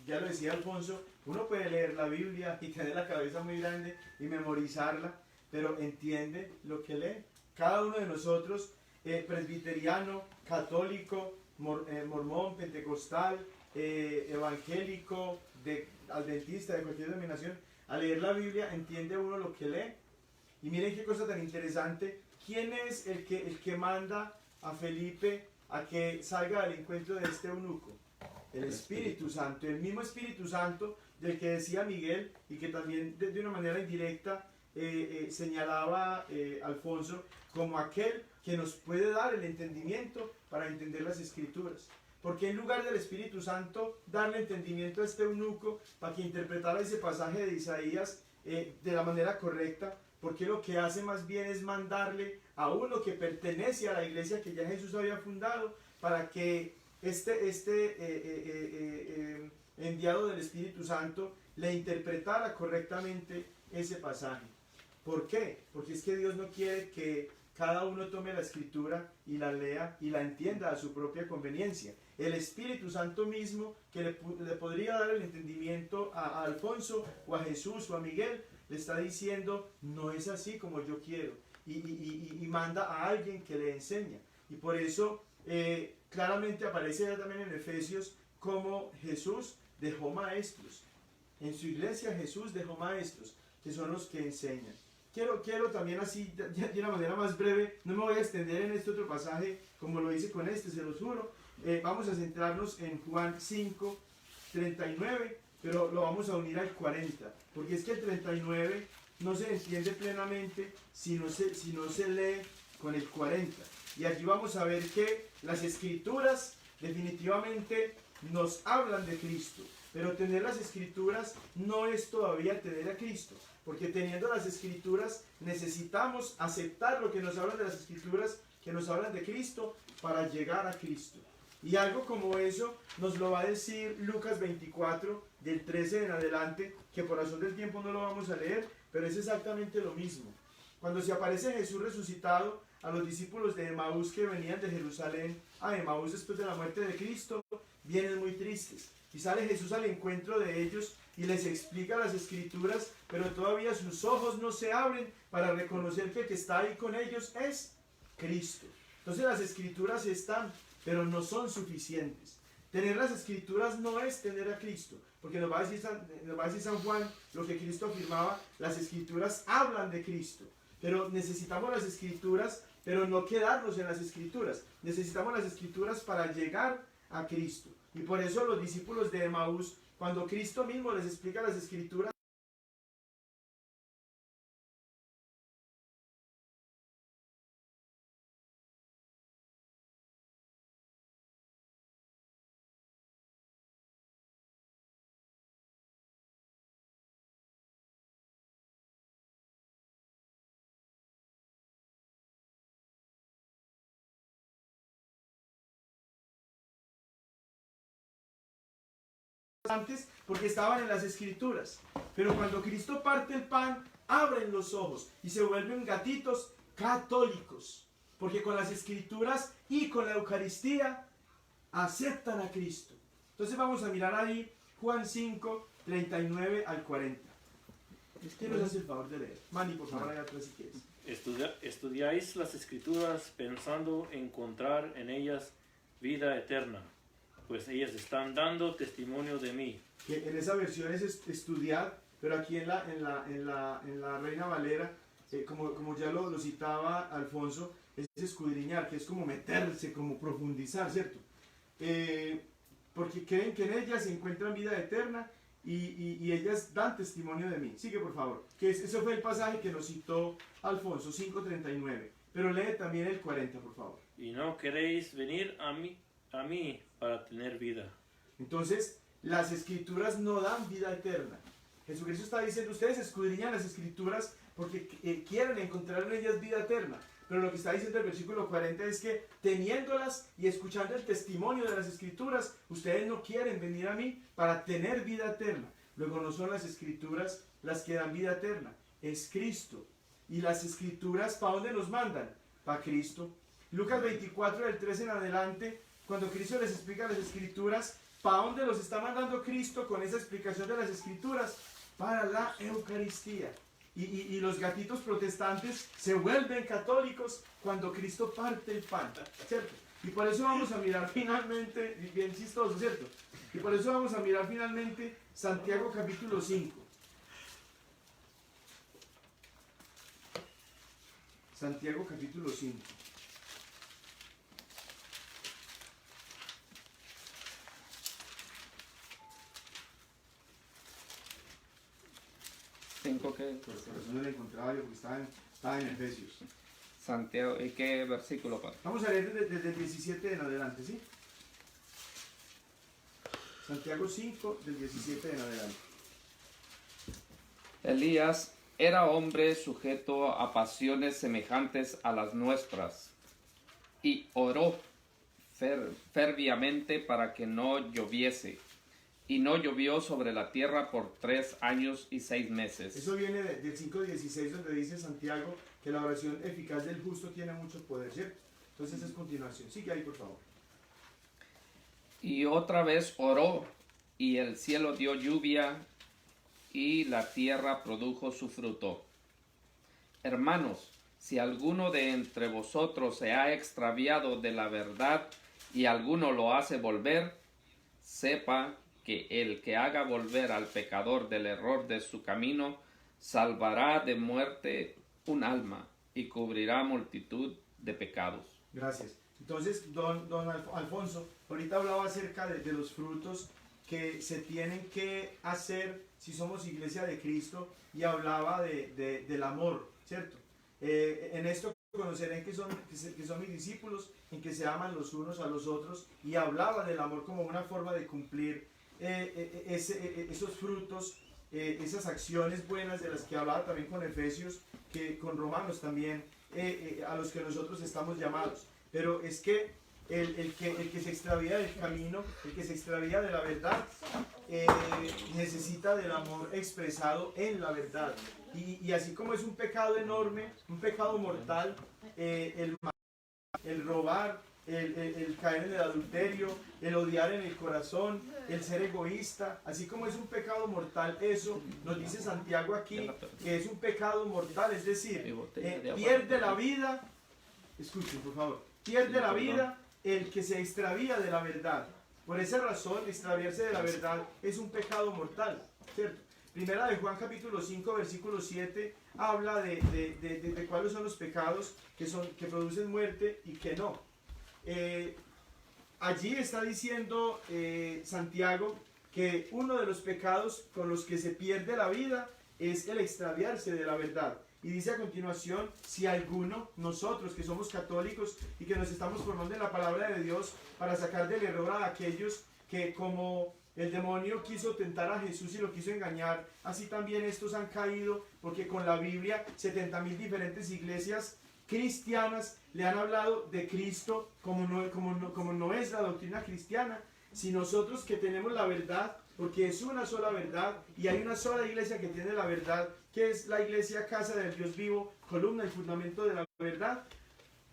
Ya lo decía Alfonso, uno puede leer la Biblia y tener la cabeza muy grande y memorizarla, pero entiende lo que lee. Cada uno de nosotros, presbiteriano, católico, mormón, pentecostal, evangélico, adventista, de cualquier denominación, al leer la Biblia entiende uno lo que lee. Y miren qué cosa tan interesante. ¿Quién es el que manda a Felipe a que salga al encuentro de este eunuco? El Espíritu Santo, el mismo Espíritu Santo del que decía Miguel y que también de una manera indirecta señalaba Alfonso como aquel que nos puede dar el entendimiento para entender las Escrituras. Porque en lugar del Espíritu Santo darle entendimiento a este eunuco para que interpretara ese pasaje de Isaías de la manera correcta, porque lo que hace más bien es mandarle a uno que pertenece a la iglesia que ya Jesús había fundado para que enviado del Espíritu Santo le interpretara correctamente ese pasaje. ¿Por qué? Porque es que Dios no quiere que cada uno tome la Escritura y la lea y la entienda a su propia conveniencia. El Espíritu Santo mismo, que le podría dar el entendimiento a Alfonso o a Jesús o a Miguel, le está diciendo, no es así como yo quiero, y manda a alguien que le enseña. Y por eso claramente aparece ya también en Efesios como Jesús dejó maestros. En su iglesia Jesús dejó maestros, que son los que enseñan. Quiero también así, de una manera más breve, no me voy a extender en este otro pasaje como lo hice con este, se los juro. Vamos a centrarnos en Juan 5, 39, pero lo vamos a unir al 40, porque es que el 39 no se entiende plenamente si no se lee con el 40. Y aquí vamos a ver que las Escrituras definitivamente nos hablan de Cristo, pero tener las Escrituras no es todavía tener a Cristo, porque teniendo las Escrituras necesitamos aceptar lo que nos hablan de las Escrituras, que nos hablan de Cristo, para llegar a Cristo. Y algo como eso nos lo va a decir Lucas 24, del 13 en adelante, que por razón del tiempo no lo vamos a leer, pero es exactamente lo mismo. Cuando se aparece Jesús resucitado a los discípulos de Emaús que venían de Jerusalén a Emaús después de la muerte de Cristo, vienen muy tristes. Y sale Jesús al encuentro de ellos y les explica las Escrituras, pero todavía sus ojos no se abren para reconocer que el que está ahí con ellos es Cristo. Entonces las Escrituras están, pero no son suficientes. Tener las Escrituras no es tener a Cristo, porque nos va a decir San Juan lo que Cristo afirmaba: las Escrituras hablan de Cristo, pero necesitamos las Escrituras, pero no quedarnos en las Escrituras. Necesitamos las Escrituras para llegar a Cristo. Y por eso los discípulos de Emaús, cuando Cristo mismo les explica las Escrituras, antes porque estaban en las Escrituras, pero cuando Cristo parte el pan, abren los ojos y se vuelven gatitos católicos, porque con las Escrituras y con la Eucaristía aceptan a Cristo. Entonces vamos a mirar ahí Juan 5, 39 al 40. ¿Quién nos hace el favor de leer? Manny, por favor, haga atrás si quieres. Estudiáis las Escrituras pensando encontrar en ellas vida eterna, pues ellas están dando testimonio de mí. Que en esa versión es estudiar, pero aquí en la Reina Valera, como ya lo citaba Alfonso, es escudriñar, que es como meterse, como profundizar, ¿cierto? Porque creen que en ellas se encuentran vida eterna y ellas dan testimonio de mí. Sigue, por favor. Ese fue el pasaje que nos citó Alfonso, 5:39. Pero lee también el 40, por favor. Y no queréis venir a mí para tener vida. Entonces, las Escrituras no dan vida eterna. Jesucristo está diciendo, ustedes escudriñan las Escrituras porque quieren encontrar en ellas vida eterna. Pero lo que está diciendo el versículo 40 es que teniéndolas y escuchando el testimonio de las Escrituras, ustedes no quieren venir a mí para tener vida eterna. Luego no son las Escrituras las que dan vida eterna, es Cristo. Y las Escrituras, ¿para dónde nos mandan? Para Cristo. Lucas 24, del 13 en adelante, cuando Cristo les explica las Escrituras, ¿para dónde los está mandando Cristo con esa explicación de las Escrituras? Para la Eucaristía. Y los gatitos protestantes se vuelven católicos cuando Cristo parte el pan, ¿cierto? Y por eso vamos a mirar finalmente, bien chistoso, ¿cierto? Y por eso vamos a mirar finalmente Santiago capítulo 5. Santiago capítulo 5. Cinco que Por eso no lo encontraba yo, porque estaba en Efesios. Santiago, ¿y qué versículo para? Vamos a leer desde el 17 en adelante, ¿sí? Santiago 5, del 17 en adelante. Elías era hombre sujeto a pasiones semejantes a las nuestras y oró ferviamente para que no lloviese. Y no llovió sobre la tierra por 3 años y 6 meses. Eso viene del 5:16, donde dice Santiago que la oración eficaz del justo tiene mucho poder, ¿cierto? Entonces es continuación. Sigue ahí, por favor. Y otra vez oró, y el cielo dio lluvia, y la tierra produjo su fruto. Hermanos, si alguno de entre vosotros se ha extraviado de la verdad, y alguno lo hace volver, sepa que el que haga volver al pecador del error de su camino, salvará de muerte un alma y cubrirá multitud de pecados. Gracias. Entonces, don Alfonso, ahorita hablaba acerca de los frutos que se tienen que hacer si somos iglesia de Cristo, y hablaba del amor, ¿cierto? En esto conocerán que son mis discípulos, en que se aman los unos a los otros, y hablaba del amor como una forma de cumplir esos frutos, esas acciones buenas de las que hablaba también con Efesios, que con Romanos también, a los que nosotros estamos llamados. Pero es que el que se extravía del camino, el que se extravía de la verdad, necesita del amor expresado en la verdad. Y así como es un pecado enorme, un pecado mortal, el robar, el caer en el adulterio, el odiar en el corazón, el ser egoísta, así como es un pecado mortal, eso nos dice Santiago aquí, que es un pecado mortal, es decir, pierde la vida, escuchen por favor, pierde la vida el que se extravía de la verdad. Por esa razón, extraviarse de la verdad es un pecado mortal, ¿cierto? Primera de Juan capítulo 5 versículo 7 habla de cuáles son los pecados que producen muerte y que no. Allí está diciendo Santiago que uno de los pecados con los que se pierde la vida es el extraviarse de la verdad. Y dice a continuación, si alguno, nosotros que somos católicos y que nos estamos formando en la palabra de Dios para sacar del error a aquellos que, como el demonio quiso tentar a Jesús y lo quiso engañar, así también estos han caído, porque con la Biblia 70.000 diferentes iglesias cristianas le han hablado de Cristo como no es la doctrina cristiana. Si nosotros que tenemos la verdad, porque es una sola verdad y hay una sola iglesia que tiene la verdad, que es la iglesia Casa del Dios Vivo, columna y fundamento de la verdad,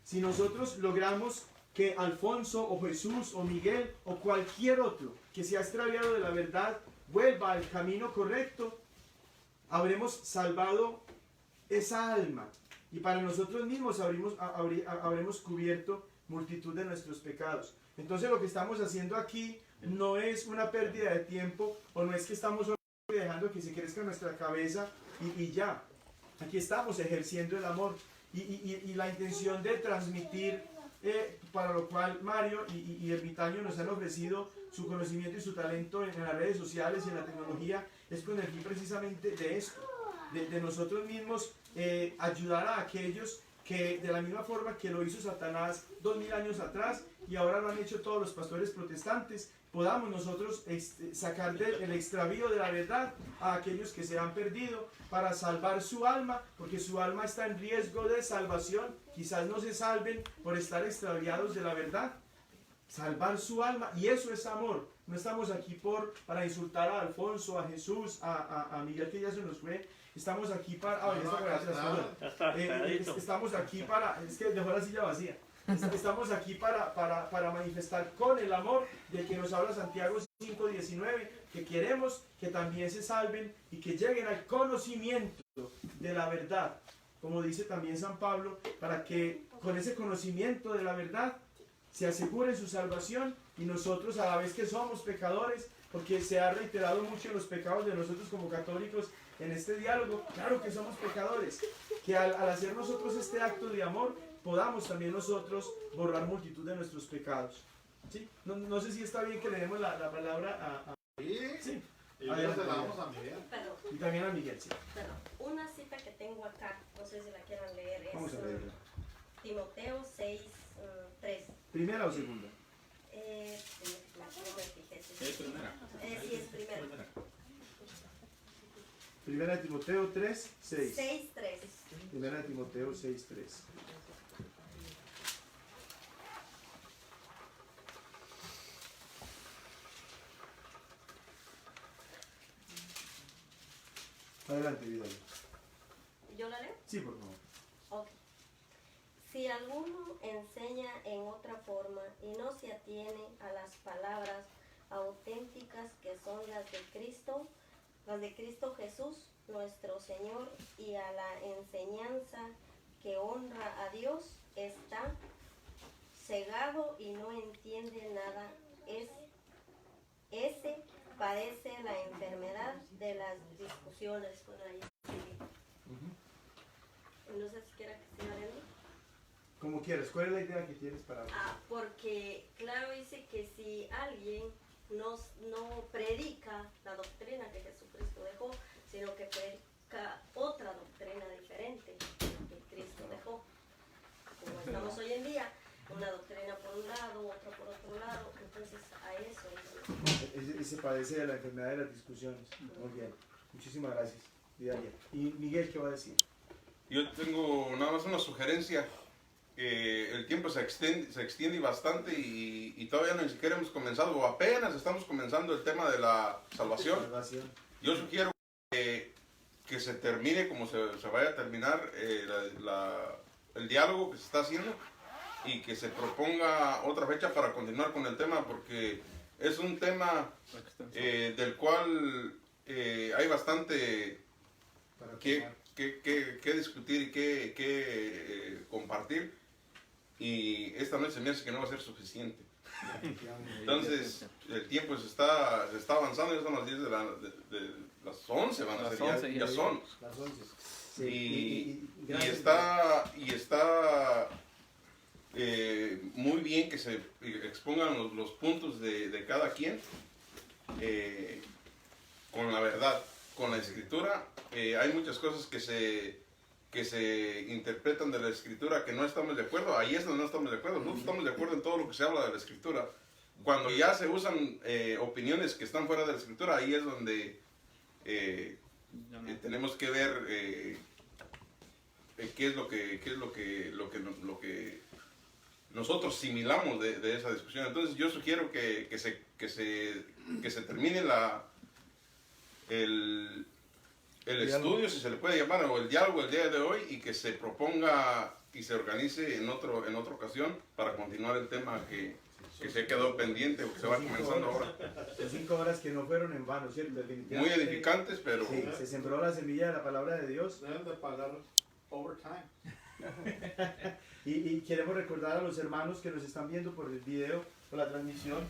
si nosotros logramos que Alfonso o Jesús o Miguel o cualquier otro que se ha extraviado de la verdad vuelva al camino correcto, habremos salvado esa alma. Y para nosotros mismos habremos cubierto multitud de nuestros pecados. Entonces lo que estamos haciendo aquí no es una pérdida de tiempo, o no es que estamos dejando que se crezca nuestra cabeza y ya. Aquí estamos ejerciendo el amor y la intención de transmitir, para lo cual Mario y Ermitaño nos han ofrecido su conocimiento y su talento en las redes sociales y en la tecnología, es con el fin precisamente de esto, de nosotros mismos ayudar a aquellos que, de la misma forma que lo hizo Satanás 2000 años atrás y ahora lo han hecho todos los pastores protestantes, podamos nosotros sacar el extravío de la verdad a aquellos que se han perdido para salvar su alma, porque su alma está en riesgo de salvación. Quizás no se salven por estar extraviados de la verdad. Salvar su alma, y eso es amor. No estamos aquí para insultar a Alfonso, a Jesús, a Miguel, que ya se nos fue. Estamos aquí para... estamos aquí para... Es que dejó la silla vacía. Estamos aquí para manifestar con el amor del que nos habla Santiago 5:19, que queremos que también se salven y que lleguen al conocimiento de la verdad, como dice también San Pablo, para que con ese conocimiento de la verdad se asegure su salvación y nosotros a la vez que somos pecadores, porque se ha reiterado mucho los pecados de nosotros como católicos en este diálogo, claro que somos pecadores, que al hacer nosotros este acto de amor podamos también nosotros borrar multitud de nuestros pecados. ¿Sí? No sé si está bien que le demos la palabra a Sí. Y Adelante, luego se la damos a Miguel. Perdón, y también a Miguel. Sí. perdón. Una cita que tengo acá, no sé si la quieran leer, es Vamos a leerla. Timoteo 6, 3. ¿Primera o segunda? No me fijé si Es primera. sí, es primero. Primera de Timoteo 3, 6. 6, 3. Primera de Timoteo 6, 3. Adelante, Vidal. ¿Yo la leo? Sí, por favor. Ok. Si alguno enseña en otra forma y no se atiene a las palabras auténticas que son las de Cristo Jesús, nuestro Señor, y a la enseñanza que honra a Dios, está cegado y no entiende nada. Ese padece la enfermedad de las discusiones. Por ahí. No sé si quiera que siga leyendo. Como quieras, ¿cuál es la idea que tienes para...? Porque claro dice que si alguien no predica la doctrina que Jesucristo dejó, sino que predica otra doctrina diferente que Cristo dejó. Como estamos hoy en día, una doctrina por un lado, otra por otro lado, entonces a eso. Ese padece de la enfermedad de las discusiones. Muy bien. Muchísimas gracias, Vidal. ¿Y Miguel qué va a decir? Yo tengo nada más una sugerencia. El tiempo se extiende bastante y todavía no ni siquiera hemos comenzado, o apenas estamos comenzando el tema de la salvación. Yo sugiero que se termine como se vaya a terminar el diálogo que se está haciendo y que se proponga otra fecha para continuar con el tema, porque es un tema del cual hay bastante que discutir y que compartir, y esta noche se me hace que no va a ser suficiente. Entonces el tiempo se está avanzando, ya son las 10 de las 11 van a ser, ya son. Las 11. Sí. Y está muy bien que se expongan los puntos de cada quien con la verdad, con la escritura. Hay muchas cosas que se interpretan de la escritura que no estamos de acuerdo. Ahí es donde no estamos de acuerdo. Nosotros estamos de acuerdo en todo lo que se habla de la escritura. Cuando ya se usan opiniones que están fuera de la escritura, ahí es donde tenemos que ver qué es lo que nosotros similamos de esa discusión. Entonces yo sugiero que se termine el estudio, si se le puede llamar, o el diálogo el día de hoy, y que se proponga y se organice en otra ocasión para continuar el tema que se quedó pendiente o que se va comenzando ahora. Son 5 horas que no fueron en vano, ¿cierto? Muy edificantes, pero... Sí, se sembró la semilla de la palabra de Dios. Deben de pagar overtime. Y queremos recordar a los hermanos que nos están viendo por el video, por la transmisión,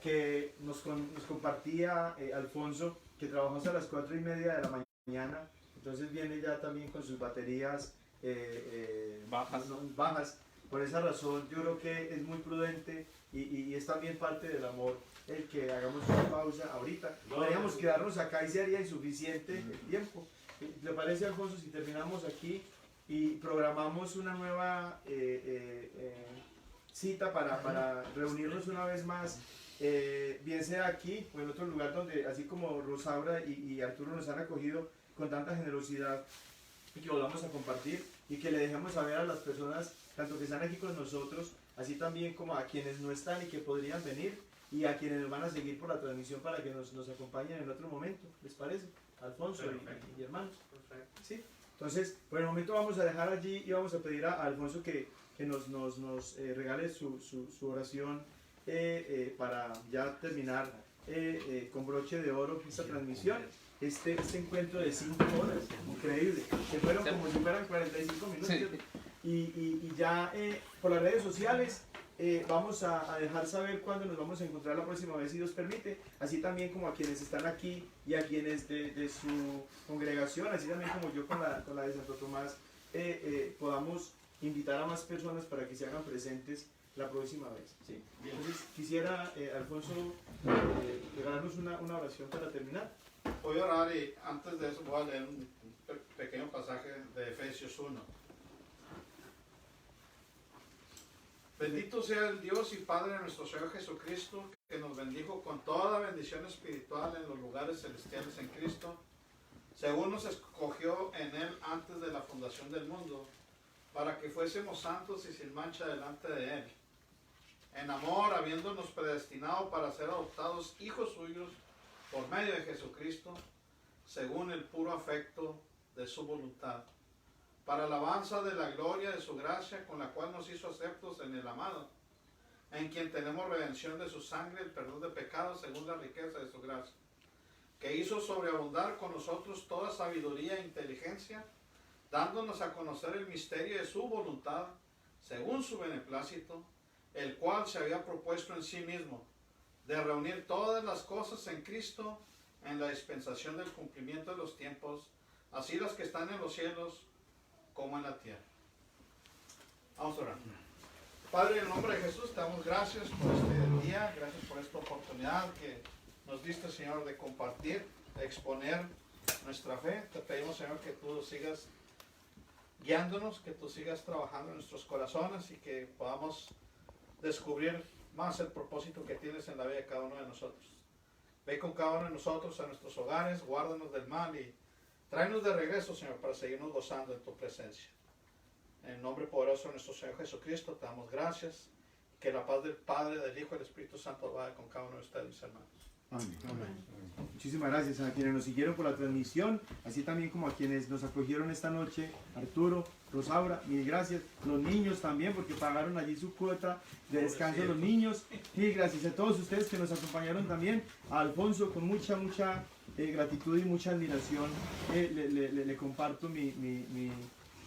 que nos compartía Alfonso, que trabajó hasta las 4:30 de la mañana, entonces viene ya también con sus baterías bajas. Por esa razón yo creo que es muy prudente y es también parte del amor el que hagamos una pausa ahorita. Podríamos quedarnos acá y sería insuficiente el tiempo. ¿Le parece, Alfonso, si terminamos aquí y programamos una nueva cita para reunirnos una vez más, bien sea aquí o en otro lugar donde, así como Rosaura y Arturo nos han acogido con tanta generosidad, y que volvamos a compartir y que le dejemos saber a las personas, tanto que están aquí con nosotros, así también como a quienes no están y que podrían venir, y a quienes nos van a seguir por la transmisión para que nos acompañen en otro momento. ¿Les parece? Alfonso y hermanos. Perfecto. ¿Sí? Entonces, por el momento vamos a dejar allí y vamos a pedir a Alfonso que nos regale su oración para ya terminar con broche de oro esta transmisión. Este encuentro de 5 horas, increíble, que fueron como si fueran 45 minutos. Sí. Y ya por las redes sociales vamos a dejar saber cuándo nos vamos a encontrar la próxima vez, si Dios permite, así también como a quienes están aquí y a quienes de su congregación, así también como yo con la de Santo Tomás, podamos invitar a más personas para que se hagan presentes la próxima vez. ¿Sí? Entonces quisiera, Alfonso, regalarnos una oración para terminar. Voy a orar y antes de eso voy a leer un pequeño pasaje de Efesios 1. Bendito sea el Dios y Padre de nuestro Señor Jesucristo, que nos bendijo con toda bendición espiritual en los lugares celestiales en Cristo, según nos escogió en Él antes de la fundación del mundo, para que fuésemos santos y sin mancha delante de Él. En amor, habiéndonos predestinado para ser adoptados hijos suyos por medio de Jesucristo, según el puro afecto de su voluntad, para alabanza de la gloria de su gracia, con la cual nos hizo aceptos en el amado, en quien tenemos redención de su sangre, el perdón de pecados según la riqueza de su gracia, que hizo sobreabundar con nosotros toda sabiduría e inteligencia, dándonos a conocer el misterio de su voluntad, según su beneplácito, el cual se había propuesto en sí mismo, de reunir todas las cosas en Cristo, en la dispensación del cumplimiento de los tiempos, así las que están en los cielos como en la tierra. Vamos a orar. Padre, en el nombre de Jesús, te damos gracias por este día, gracias por esta oportunidad que nos diste, Señor, de compartir, de exponer nuestra fe. Te pedimos, Señor, que tú sigas guiándonos, que tú sigas trabajando en nuestros corazones y que podamos descubrir más el propósito que tienes en la vida de cada uno de nosotros. Ve con cada uno de nosotros a nuestros hogares, guárdanos del mal y tráenos de regreso, Señor, para seguirnos gozando en tu presencia. En el nombre poderoso de nuestro Señor Jesucristo, te damos gracias. Que la paz del Padre, del Hijo y del Espíritu Santo vaya con cada uno de ustedes, mis hermanos. Amén. Amén. Muchísimas gracias a quienes nos siguieron por la transmisión, así también como a quienes nos acogieron esta noche, Arturo, Rosaura, mil gracias. Los niños también, porque pagaron allí su cuota de descanso los niños. Mil gracias a todos ustedes que nos acompañaron también. A Alfonso, con mucha gratitud y mucha admiración, le comparto mi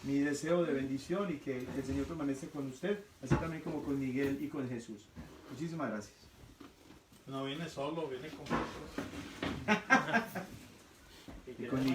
deseo de bendición y que el Señor permanece con usted, así también como con Miguel y con Jesús. Muchísimas gracias. No viene solo, viene con Y con Miguel.